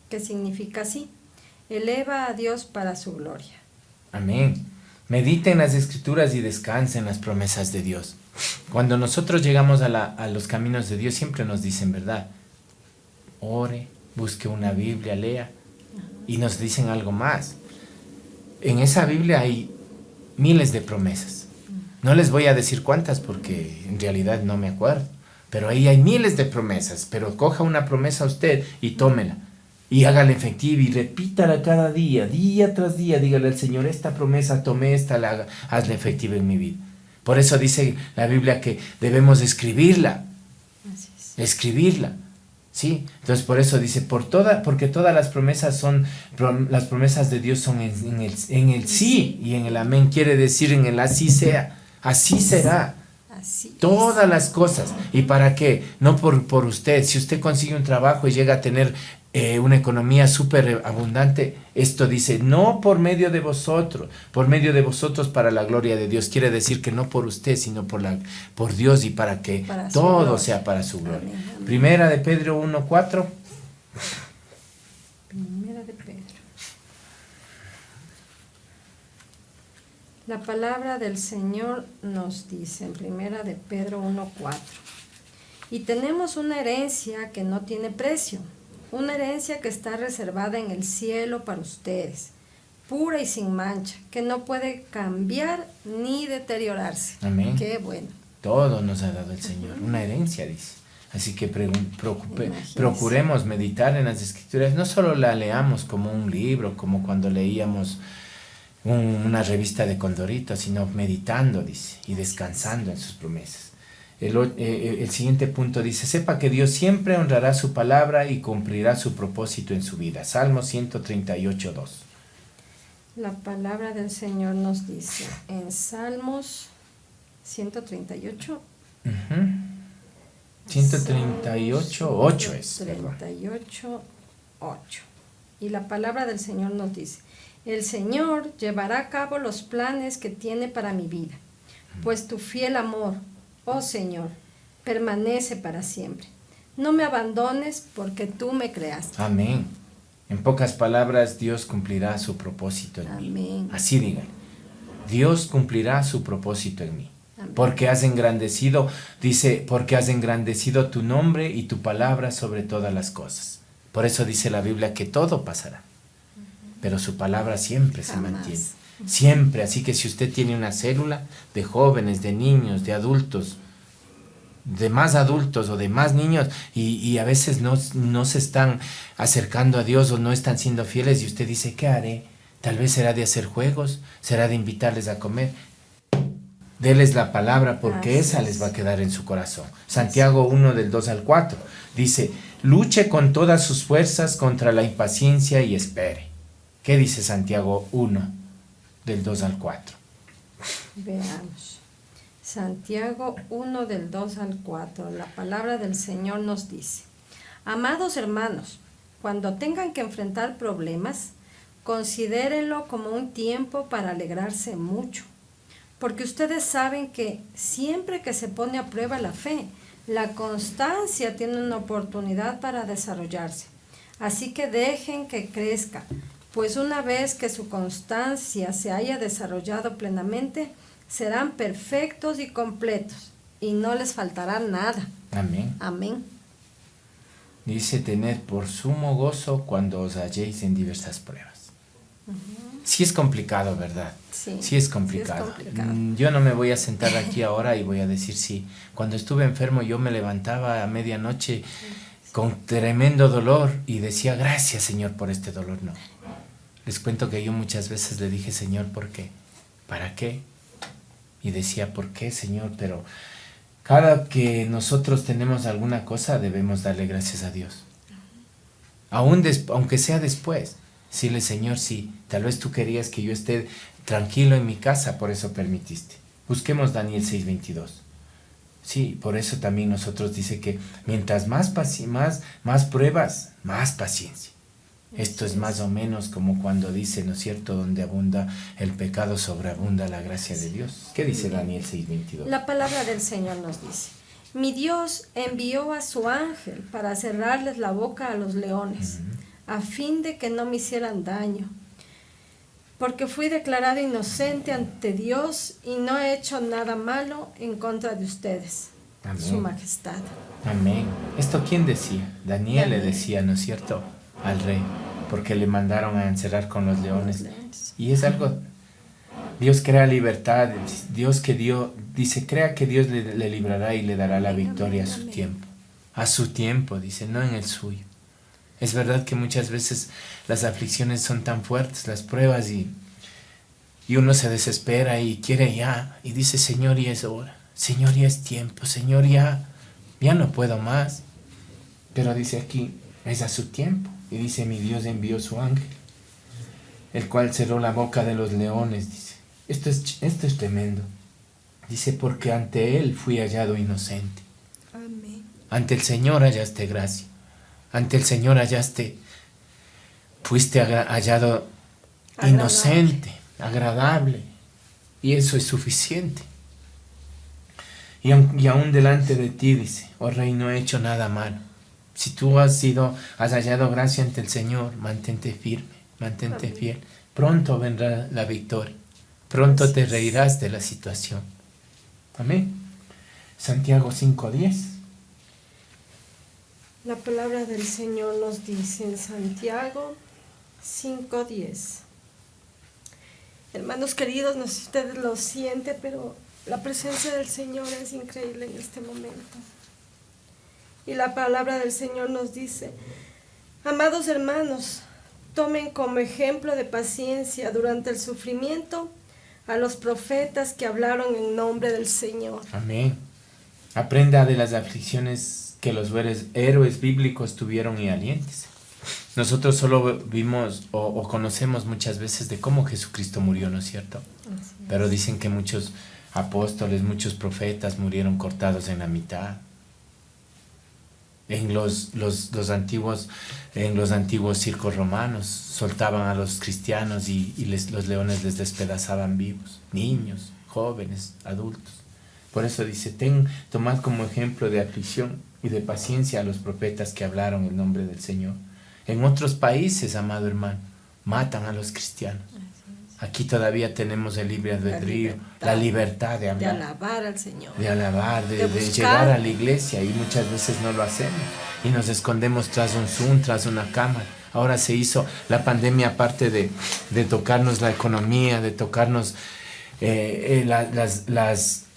que significa sí, eleva a Dios para su gloria. Amén. Mediten las Escrituras y descansen las promesas de Dios. Cuando nosotros llegamos a los caminos de Dios, siempre nos dicen, ¿verdad? Ore, busque una Biblia, lea. Y nos dicen algo más. En esa Biblia hay miles de promesas. No les voy a decir cuántas porque en realidad no me acuerdo. Pero ahí hay miles de promesas. Pero coja una promesa usted y tómela. Y hágala efectiva y repítala cada día, día tras día. Dígale al Señor, esta promesa tomé, hazla efectiva en mi vida. Por eso dice la Biblia que debemos escribirla. Así es. Escribirla. ¿Sí? Entonces por eso dice, porque todas las promesas las promesas de Dios son en el sí y en el amén. Quiere decir en el así sea, así será. Así Todas es. las cosas. ¿Y para qué? No por usted. Si usted consigue un trabajo y llega a tener una economía súper abundante, esto dice, no por medio de vosotros para la gloria de Dios. Quiere decir que no por usted, sino por Dios y para que Para su todo gloria. sea para su gloria. Amén, amén. Primera de Pedro 1:4. Primera de Pedro. La palabra del Señor nos dice en Primera de Pedro 1:4: Y tenemos una herencia que no tiene precio, una herencia que está reservada en el cielo para ustedes, pura y sin mancha, que no puede cambiar ni deteriorarse. Amén. Qué bueno. Todo nos ha dado el Señor, una herencia, dice. Así que Imagínese. procuremos meditar en las Escrituras. No solo la leamos como un libro, como cuando leíamos una revista de Condorito, sino meditando, dice, y descansando en sus promesas. El siguiente punto dice, sepa que Dios siempre honrará su palabra y cumplirá su propósito en su vida. Salmo 138, 2. La palabra del Señor nos dice en Salmos 138. 138, 8 es. 138, 8. Y la palabra del Señor nos dice, el Señor llevará a cabo los planes que tiene para mi vida, pues tu fiel amor, oh Señor, permanece para siempre. No me abandones porque tú me creaste. Amén. En pocas palabras, Dios cumplirá su propósito en mí. Amén. Así digan. Dios cumplirá su propósito en mí. Amén. Porque has engrandecido, dice, porque has engrandecido tu nombre y tu palabra sobre todas las cosas. Por eso dice la Biblia que todo pasará, pero su palabra siempre se mantiene. Siempre. Así que si usted tiene una célula de jóvenes, de niños, de adultos, de más adultos o de más niños y a veces no se están acercando a Dios o no están siendo fieles y usted dice, ¿qué haré? Tal vez será de hacer juegos, será de invitarles a comer. Deles la palabra porque esa les va a quedar en su corazón. Santiago 1 del 2 al 4 dice, luche con todas sus fuerzas contra la impaciencia y espere. ¿Qué dice Santiago 1 del 2 al 4? Veamos. Santiago 1 del 2 al 4. La palabra del Señor nos dice, amados hermanos, cuando tengan que enfrentar problemas, considérenlo como un tiempo para alegrarse mucho. Porque ustedes saben que siempre que se pone a prueba la fe, la constancia tiene una oportunidad para desarrollarse. Así que dejen que crezca, pues una vez que su constancia se haya desarrollado plenamente, serán perfectos y completos, y no les faltará nada. Amén. Amén. Dice, tened por sumo gozo cuando os halléis en diversas pruebas. Sí es complicado, ¿verdad? Sí es complicado. Yo no me voy a sentar aquí ahora y voy a decir sí. Cuando estuve enfermo yo me levantaba a medianoche con tremendo dolor y decía, gracias Señor por este dolor. No. Les cuento que yo muchas veces le dije, Señor, ¿por qué? ¿Para qué? Y decía, ¿por qué, Señor? Pero cada que nosotros tenemos alguna cosa debemos darle gracias a Dios. Aunque sea después. Dile, Señor, sí, tal vez tú querías que yo esté tranquilo en mi casa, por eso permitiste. Busquemos Daniel 6:22. Sí, por eso también nosotros dice que mientras más pruebas, más paciencia. Esto es más o menos como cuando dice, ¿no es cierto?, donde abunda el pecado, sobreabunda la gracia de Dios. ¿Qué dice Daniel 6:22? La palabra del Señor nos dice, mi Dios envió a su ángel para cerrarles la boca a los leones, a fin de que no me hicieran daño, porque fui declarado inocente ante Dios y no he hecho nada malo en contra de ustedes. Amén. Su majestad. Amén. ¿Esto quién decía? Daniel le decía, ¿no es cierto?, al rey, porque le mandaron a encerrar con los leones. Y es algo, Dios crea libertad, Dios que dio, dice, crea que Dios le librará y le dará la victoria a su tiempo. A su tiempo, dice, no en el suyo. Es verdad que muchas veces las aflicciones son tan fuertes, las pruebas, y uno se desespera y quiere ya, y dice, Señor, ya es hora, Señor, ya es tiempo, Señor, ya no puedo más. Pero dice aquí, es a su tiempo, y dice, mi Dios envió su ángel, el cual cerró la boca de los leones, dice. Esto es tremendo. Dice, porque ante él fui hallado inocente. Amén. Ante el Señor hallaste gracia. Ante el Señor fuiste hallado inocente, agradable, y eso es suficiente. Y aún delante de ti, dice, oh Rey, no he hecho nada malo. Si tú has hallado gracia ante el Señor, mantente firme, mantente fiel. Pronto vendrá la victoria, pronto te reirás de la situación. Amén. Santiago 5:10. La palabra del Señor nos dice en Santiago 5:10. Hermanos queridos, no sé si ustedes lo sienten, pero la presencia del Señor es increíble en este momento. Y la palabra del Señor nos dice, amados hermanos, tomen como ejemplo de paciencia durante el sufrimiento a los profetas que hablaron en nombre del Señor. Amén. Aprenda de las aflicciones que los héroes bíblicos tuvieron y aliéntese. Nosotros solo vimos o conocemos muchas veces de cómo Jesucristo murió, ¿no es cierto? Pero dicen que muchos apóstoles, muchos profetas murieron cortados en la mitad. En los antiguos circos romanos tomad a los cristianos y los leones les despedazaban vivos, niños, jóvenes, adultos. Por eso dice, tomad como ejemplo de aflicción y de paciencia a los profetas que hablaron en nombre del Señor. En otros países, amado hermano, matan a los cristianos. Aquí todavía tenemos el libre albedrío, la libertad de hablar. De alabar al Señor. De alabar, de llegar a la iglesia, y muchas veces no lo hacemos. Y nos escondemos tras un Zoom, tras una cámara. Ahora se hizo la pandemia, aparte de tocarnos la economía, de tocarnos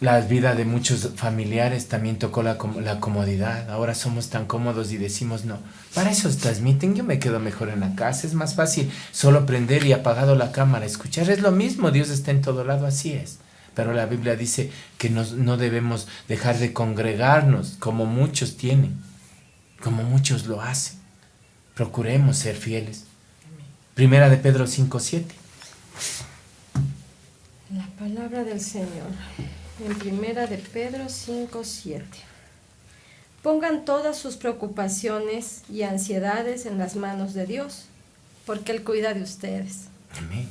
la vida de muchos familiares, también tocó la comodidad. Ahora somos tan cómodos y decimos no. Para eso transmiten, yo me quedo mejor en la casa, es más fácil solo prender y apagado la cámara, escuchar, es lo mismo, Dios está en todo lado, así es. Pero la Biblia dice que no debemos dejar de congregarnos como muchos tienen, como muchos lo hacen. Procuremos ser fieles. Primera de Pedro 5:7. La palabra del Señor, en Primera de Pedro 5:7. Pongan todas sus preocupaciones y ansiedades en las manos de Dios, porque Él cuida de ustedes. Amén.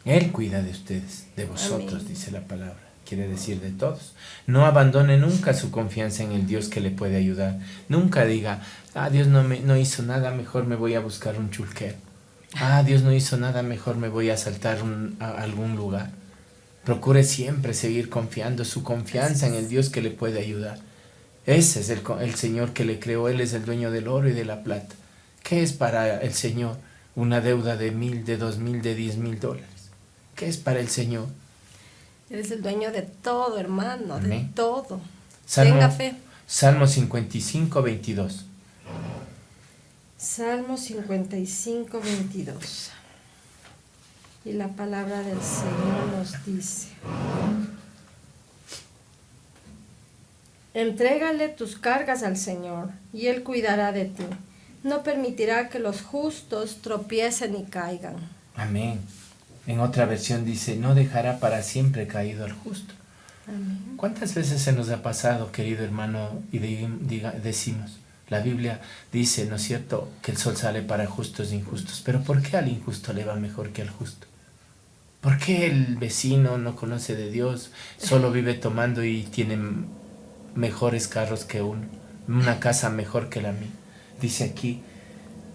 Él cuida de ustedes, de vosotros, amén, dice la palabra. Quiere decir de todos. No abandone nunca su confianza en el Dios que le puede ayudar. Nunca diga, Dios no hizo nada, mejor me voy a buscar un chulquero. Dios no hizo nada, mejor me voy a asaltar a algún lugar. Procure siempre seguir confiando, su confianza en el Dios que le puede ayudar. Ese es el Señor que le creó, Él es el dueño del oro y de la plata. ¿Qué es para el Señor una deuda de 1,000, de 2,000, de 10,000 dólares? ¿Qué es para el Señor? Él es el dueño de todo, hermano, amén, de todo. Tenga fe. Salmo 55:22. Salmo 55:22. Y la palabra del Señor nos dice: entrégale tus cargas al Señor, y Él cuidará de ti. No permitirá que los justos tropiecen y caigan. Amén. En otra versión dice, no dejará para siempre caído al justo. Amén. ¿Cuántas veces se nos ha pasado, querido hermano, y decimos, la Biblia dice, ¿no es cierto?, que el sol sale para justos e injustos, pero ¿por qué al injusto le va mejor que al justo? ¿Por qué el vecino no conoce de Dios, solo vive tomando y tiene mejores carros que uno, una casa mejor que la mía? Dice aquí,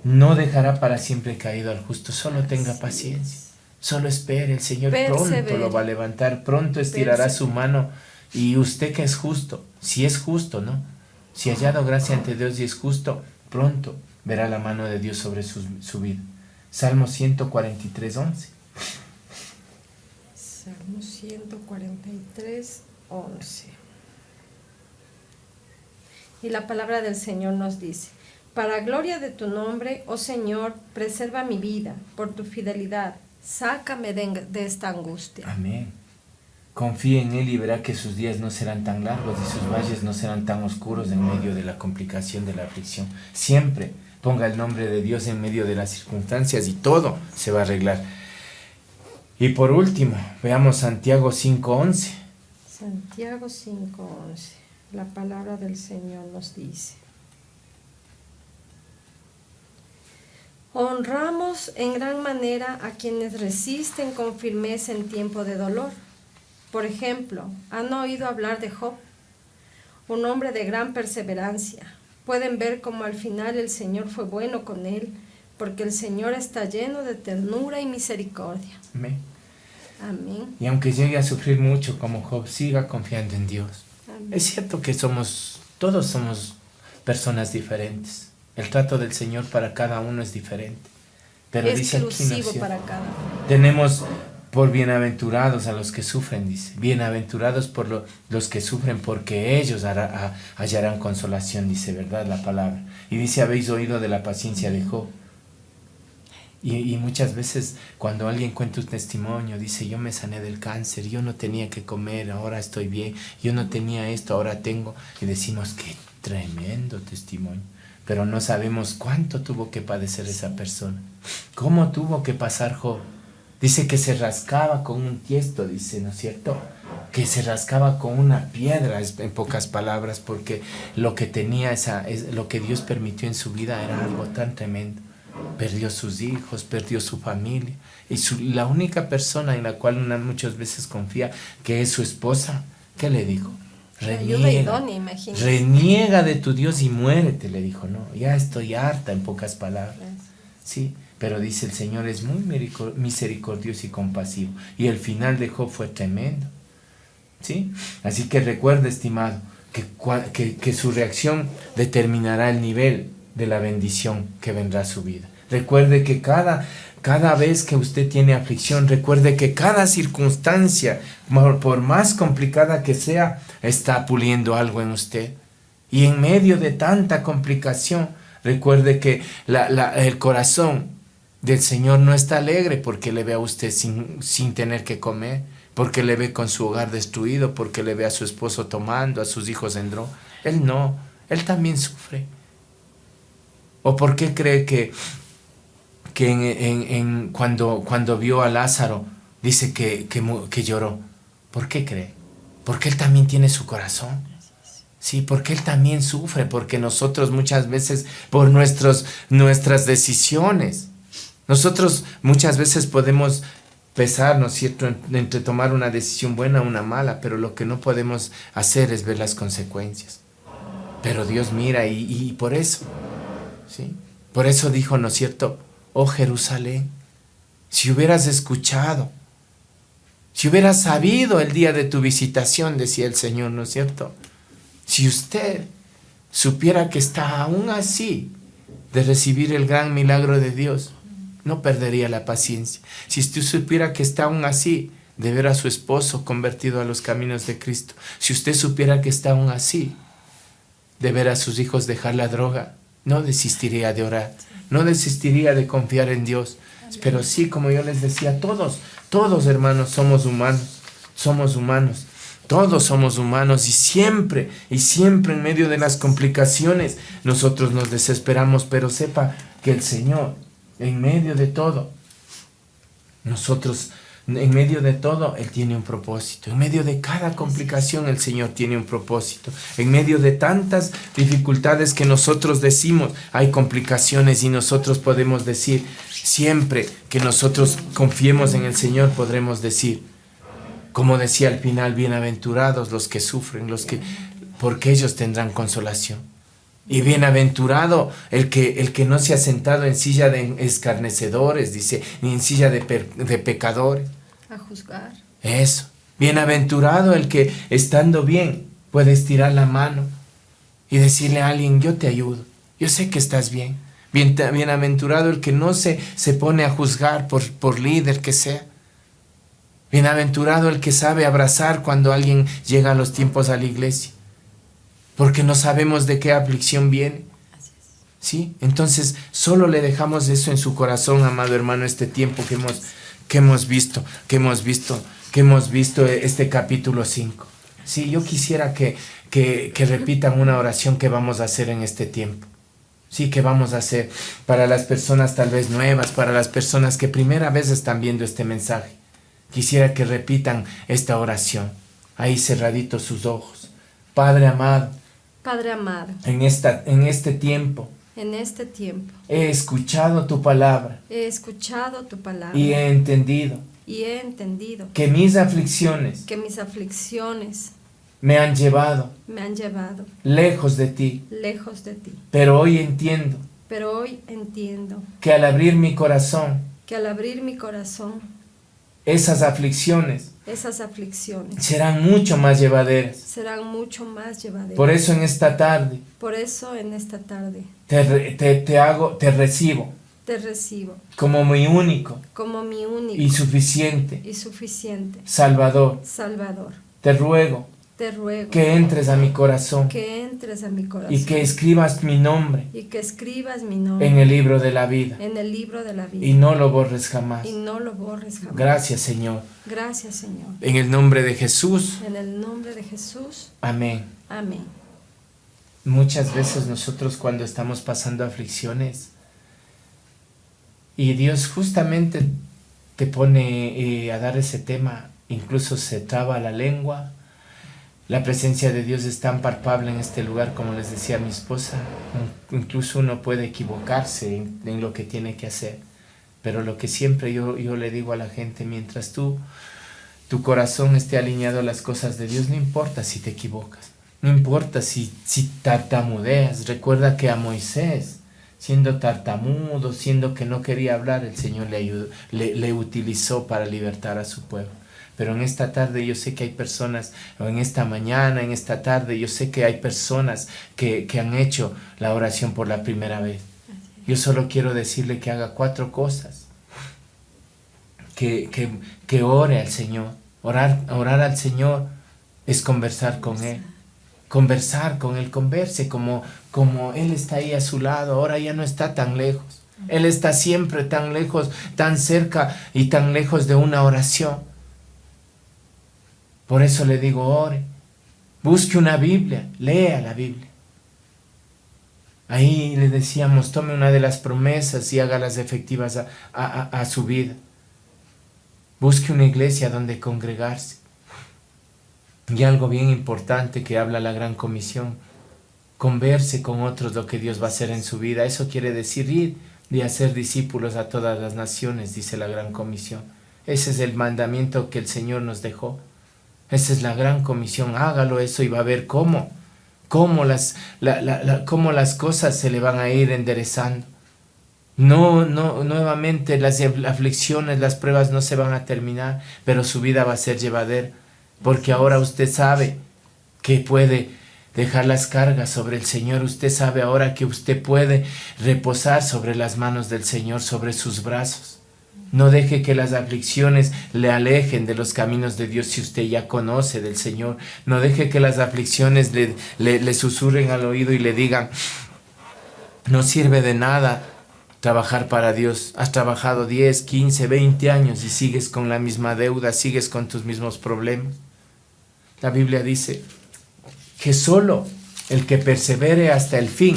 no dejará para siempre caído al justo, solo tenga paciencia, solo espere, el Señor pronto lo va a levantar, pronto estirará su mano, y usted que es justo, si es justo, ¿no? Si ha hallado gracia ante Dios y es justo, pronto verá la mano de Dios sobre su vida. Salmo 143:11. Salmo 143:11. Y la palabra del Señor nos dice: para gloria de tu nombre, oh Señor, preserva mi vida, por tu fidelidad, sácame de esta angustia. Amén. Confíe en Él y verá que sus días no serán tan largos y sus valles no serán tan oscuros en medio de la complicación, de la aflicción. Siempre ponga el nombre de Dios en medio de las circunstancias y todo se va a arreglar. Y por último, veamos Santiago 5:11. Santiago 5:11. La palabra del Señor nos dice: honramos en gran manera a quienes resisten con firmeza en tiempo de dolor. Por ejemplo, ¿han oído hablar de Job? Un hombre de gran perseverancia. Pueden ver cómo al final el Señor fue bueno con él, porque el Señor está lleno de ternura y misericordia. Amén. Amén. Y aunque llegue a sufrir mucho como Job, siga confiando en Dios. Amén. Es cierto que todos somos personas diferentes. El trato del Señor para cada uno es diferente. Pero dice aquí, exclusivo para cada uno. Tenemos por bienaventurados a los que sufren, dice. Bienaventurados por los que sufren, porque ellos hallarán consolación, dice, ¿verdad? La palabra. Y dice, habéis oído de la paciencia de Job. Y muchas veces cuando alguien cuenta un testimonio, dice, yo me sané del cáncer, yo no tenía que comer, ahora estoy bien, yo no tenía esto, ahora tengo. Y decimos, qué tremendo testimonio. Pero no sabemos cuánto tuvo que padecer esa persona. ¿Cómo tuvo que pasar Job? Dice que se rascaba con un tiesto, dice, ¿no es cierto? Que se rascaba con una piedra, en pocas palabras, porque lo que tenía, lo que Dios permitió en su vida era algo tan tremendo. Perdió sus hijos, perdió su familia. Y la única persona en la cual una muchas veces confía, que es su esposa, ¿qué le dijo? Reniega de tu Dios y muérete, le dijo. No, ya estoy harta, en pocas palabras. Sí, pero dice el Señor es muy misericordioso y compasivo. Y el final de Job fue tremendo. ¿Sí? Así que recuerde, estimado, que su reacción determinará el nivel de la bendición que vendrá a su vida. Recuerde que cada vez que usted tiene aflicción, recuerde que cada circunstancia, por más complicada que sea, está puliendo algo en usted. Y en medio de tanta complicación, recuerde que el corazón del Señor no está alegre porque le ve a usted sin tener que comer, porque le ve con su hogar destruido, porque le ve a su esposo tomando, a sus hijos en droga. Él no, él también sufre. ¿O por qué cree que cuando vio a Lázaro, dice que lloró? ¿Por qué cree? Porque él también tiene su corazón. Sí, porque él también sufre, porque nosotros muchas veces, por nuestras decisiones, nosotros muchas veces podemos pesar, ¿no es cierto?, entre tomar una decisión buena o una mala, pero lo que no podemos hacer es ver las consecuencias. Pero Dios mira y por eso, ¿sí? Por eso dijo, ¿no es cierto?, oh Jerusalén, si hubieras escuchado, si hubieras sabido el día de tu visitación, decía el Señor, ¿no es cierto?, si usted supiera que está aún así de recibir el gran milagro de Dios, no perdería la paciencia. Si usted supiera que está aún así de ver a su esposo convertido a los caminos de Cristo, si usted supiera que está aún así de ver a sus hijos dejar la droga, no desistiría de orar, no desistiría de confiar en Dios. Pero sí, como yo les decía, todos hermanos somos humanos, todos somos humanos y siempre en medio de las complicaciones nosotros nos desesperamos, pero sepa que el Señor, en medio de todo, Él tiene un propósito. En medio de cada complicación el Señor tiene un propósito. En medio de tantas dificultades que nosotros decimos, hay complicaciones y nosotros podemos decir, siempre que nosotros confiemos en el Señor podremos decir, como decía al final, bienaventurados los que sufren, porque ellos tendrán consolación. Y bienaventurado el que no se ha sentado en silla de escarnecedores, dice, ni en silla de pecadores. A juzgar. Eso. Bienaventurado el que, estando bien, puede estirar la mano y decirle a alguien, yo te ayudo, yo sé que estás bien. Bienaventurado el que no se pone a juzgar por líder que sea. Bienaventurado el que sabe abrazar cuando alguien llega a los tiempos a la iglesia, porque no sabemos de qué aflicción viene. ¿Sí? Entonces, solo le dejamos eso en su corazón, amado hermano, este tiempo que hemos visto este capítulo 5. Sí, yo quisiera que repitan una oración que vamos a hacer en este tiempo. Sí, que vamos a hacer para las personas tal vez nuevas, para las personas que primera vez están viendo este mensaje. Quisiera que repitan esta oración, ahí cerraditos sus ojos. Padre amado, en este tiempo, he escuchado tu palabra, y he entendido que mis aflicciones me han llevado lejos de ti. Pero hoy entiendo que al abrir mi corazón, esas aflicciones serán mucho más llevaderas. Por eso en esta tarde te recibo como mi único y suficiente Salvador. Te ruego te ruego que entres a mi corazón que entres a mi corazón y que escribas mi nombre y que escribas mi nombre en el libro de la vida en el libro de la vida y no lo borres jamás. y no lo borres jamás. Gracias, Señor. Gracias, Señor. En el nombre de Jesús. En el nombre de Jesús. Amén. Amén. Muchas veces nosotros cuando estamos pasando aflicciones y Dios justamente te pone a dar ese tema, incluso se traba la lengua. La presencia de Dios es tan palpable en este lugar, como les decía mi esposa. Incluso uno puede equivocarse en lo que tiene que hacer. Pero lo que siempre yo le digo a la gente, mientras tu corazón esté alineado a las cosas de Dios, no importa si te equivocas. No importa si tartamudeas. Recuerda que a Moisés, siendo tartamudo, siendo que no quería hablar, el Señor le utilizó para libertar a su pueblo. Pero en esta tarde yo sé que hay personas, o en esta mañana, en esta tarde, yo sé que hay personas que han hecho la oración por la primera vez. Yo solo quiero decirle que haga 4 cosas. Que ore al Señor. Orar al Señor es conversar con Él. Conversar con Él, converse como Él está ahí a su lado. Ahora ya no está tan lejos. Él está siempre tan lejos, tan cerca y tan lejos de una oración. Por eso le digo, ore. Busque una Biblia, lea la Biblia. Ahí le decíamos, tome una de las promesas y hágalas efectivas a su vida. Busque una iglesia donde congregarse. Y algo bien importante que habla la Gran Comisión, converse con otros lo que Dios va a hacer en su vida. Eso quiere decir ir y hacer discípulos a todas las naciones, dice la Gran Comisión. Ese es el mandamiento que el Señor nos dejó. Esa es la Gran Comisión. Hágalo eso y va a ver cómo las cosas se le van a ir enderezando. No, nuevamente las aflicciones, las pruebas no se van a terminar, pero su vida va a ser llevadera. Porque ahora usted sabe que puede dejar las cargas sobre el Señor. Usted sabe ahora que usted puede reposar sobre las manos del Señor, sobre sus brazos. No deje que las aflicciones le alejen de los caminos de Dios si usted ya conoce del Señor. No deje que las aflicciones le susurren al oído y le digan, no sirve de nada trabajar para Dios. Has trabajado 10, 15, 20 años y sigues con la misma deuda, sigues con tus mismos problemas. La Biblia dice que solo el que persevere hasta el fin,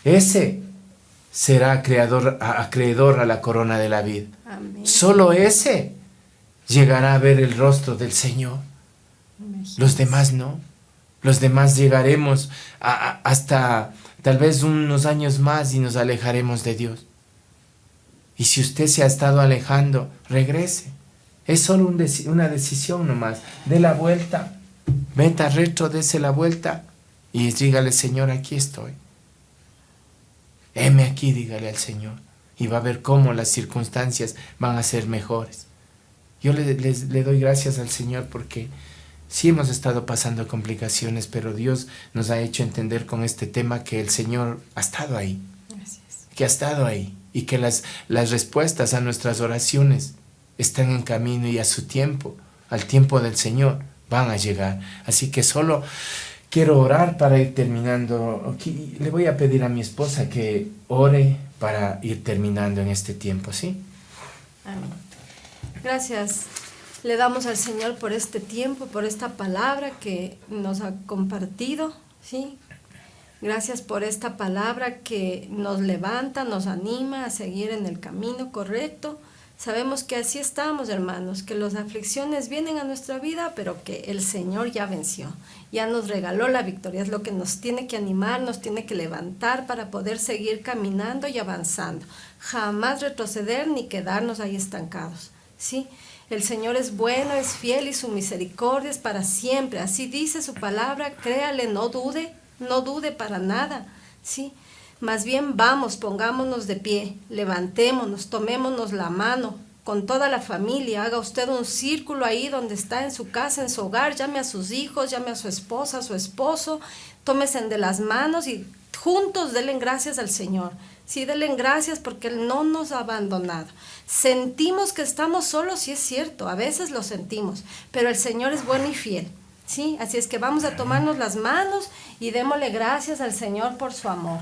ese será acreedor a la corona de la vida. Amén. Solo ese llegará a ver el rostro del Señor. Los demás no. Los demás llegaremos hasta tal vez unos años más y nos alejaremos de Dios. Y si usted se ha estado alejando, regrese. Es solo una decisión nomás. Dé la vuelta. Venta retro, dése la vuelta y dígale, Señor, aquí estoy. Heme aquí, dígale al Señor. Y va a ver cómo las circunstancias van a ser mejores. Yo le doy gracias al Señor porque sí hemos estado pasando complicaciones, pero Dios nos ha hecho entender con este tema que el Señor ha estado ahí. Gracias. Que ha estado ahí y que las respuestas a nuestras oraciones están en camino y a su tiempo, al tiempo del Señor, van a llegar. Así que solo quiero orar para ir terminando. Aquí le voy a pedir a mi esposa que ore para ir terminando en este tiempo, ¿sí? Amén. Gracias. Le damos al Señor por este tiempo, por esta palabra que nos ha compartido, ¿sí? Gracias por esta palabra que nos levanta, nos anima a seguir en el camino correcto. Sabemos que así estamos, hermanos, que las aflicciones vienen a nuestra vida, pero que el Señor ya venció, ya nos regaló la victoria. Es lo que nos tiene que animar, nos tiene que levantar para poder seguir caminando y avanzando. Jamás retroceder ni quedarnos ahí estancados, ¿sí? El Señor es bueno, es fiel y su misericordia es para siempre. Así dice su palabra, créale, no dude para nada, ¿sí? Más bien vamos, pongámonos de pie, levantémonos, tomémonos la mano con toda la familia, haga usted un círculo ahí donde está en su casa, en su hogar, llame a sus hijos, llame a su esposa, a su esposo, tómese de las manos y juntos denle gracias al Señor. Sí, denle gracias porque Él no nos ha abandonado. Sentimos que estamos solos, sí es cierto, a veces lo sentimos, pero el Señor es bueno y fiel. ¿sí? Así es que vamos a tomarnos las manos y démosle gracias al Señor por su amor.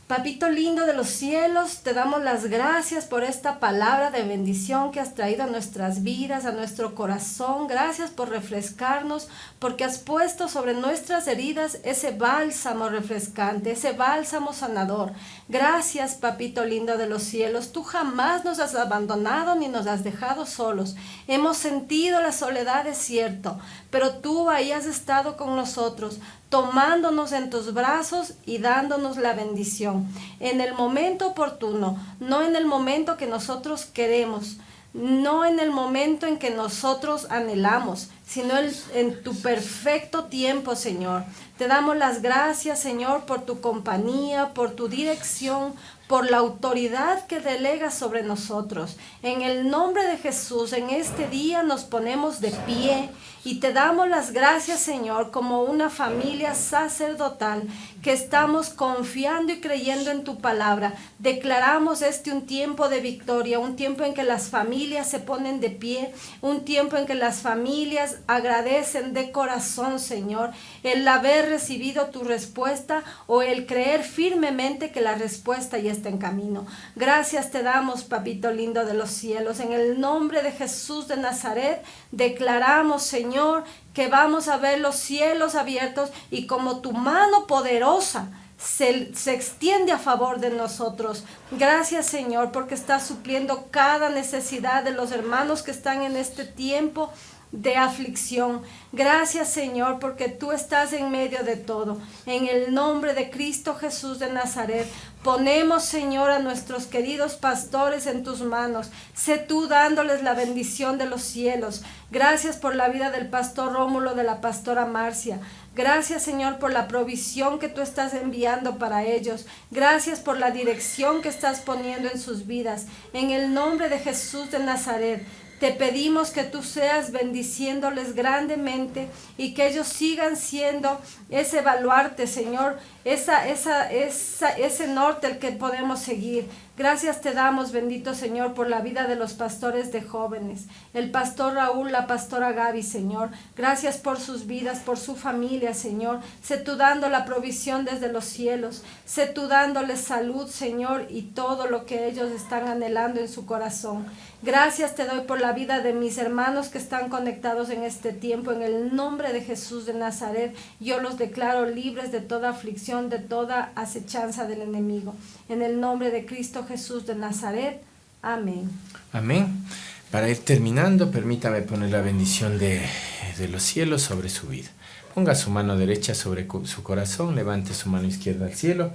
Papito lindo de los cielos, te damos las gracias por esta palabra de bendición que has traído a nuestras vidas, a nuestro corazón. Gracias por refrescarnos, porque has puesto sobre nuestras heridas ese bálsamo refrescante, ese bálsamo sanador. Gracias, papito lindo de los cielos. Tú jamás nos has abandonado ni nos has dejado solos. Hemos sentido la soledad, es cierto, pero tú ahí has estado con nosotros, tomándonos en tus brazos y dándonos la bendición en el momento oportuno, no en el momento que nosotros queremos, no en el momento en que nosotros anhelamos, sino en tu perfecto tiempo, Señor. Te damos las gracias, Señor, por tu compañía, por tu dirección, por la autoridad que delegas sobre nosotros. En el nombre de Jesús, en este día nos ponemos de pie y te damos las gracias, Señor, como una familia sacerdotal que estamos confiando y creyendo en tu palabra. Declaramos un tiempo de victoria, un tiempo en que las familias se ponen de pie, un tiempo en que las familias agradecen de corazón, Señor, el haber recibido tu respuesta o el creer firmemente que la respuesta ya está en camino. Gracias te damos, papito lindo de los cielos. En el nombre de Jesús de Nazaret, declaramos, Señor, que vamos a ver los cielos abiertos y como tu mano poderosa se extiende a favor de nosotros. Gracias, Señor, porque estás supliendo cada necesidad de los hermanos que están en este tiempo de aflicción. Gracias, Señor, porque tú estás en medio de todo. En el nombre de Cristo Jesús de Nazaret, ponemos, Señor, a nuestros queridos pastores en tus manos. Sé tú dándoles la bendición de los cielos. Gracias por la vida del pastor Rómulo, de la pastora Marcia. Gracias, Señor, por la provisión que tú estás enviando para ellos. Gracias por la dirección que estás poniendo en sus vidas. En el nombre de Jesús de Nazaret, te pedimos que tú seas bendiciéndoles grandemente y que ellos sigan siendo ese baluarte, Señor, ese norte el que podemos seguir. Gracias te damos, bendito Señor, por la vida de los pastores de jóvenes, el pastor Raúl, la pastora Gaby, Señor. Gracias por sus vidas, por su familia, Señor. Sé tú dando la provisión desde los cielos. Sé tú dándoles salud, Señor, y todo lo que ellos están anhelando en su corazón. Gracias te doy por la vida de mis hermanos que están conectados en este tiempo. En el nombre de Jesús de Nazaret, yo los declaro libres de toda aflicción, de toda acechanza del enemigo. En el nombre de Cristo Jesús de Nazaret. Amén. Amén. Para ir terminando, permítame poner la bendición de los cielos sobre su vida. Ponga su mano derecha sobre su corazón, levante su mano izquierda al cielo.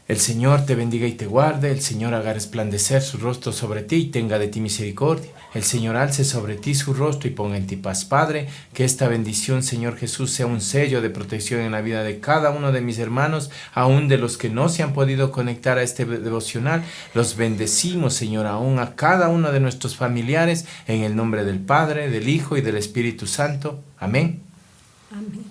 El Señor te bendiga y te guarde, el Señor haga resplandecer su rostro sobre ti y tenga de ti misericordia. El Señor alce sobre ti su rostro y ponga en ti paz. Padre, que esta bendición, Señor Jesús, sea un sello de protección en la vida de cada uno de mis hermanos, aún de los que no se han podido conectar a este devocional. Los bendecimos, Señor, aún a cada uno de nuestros familiares, en el nombre del Padre, del Hijo y del Espíritu Santo. Amén. Amén.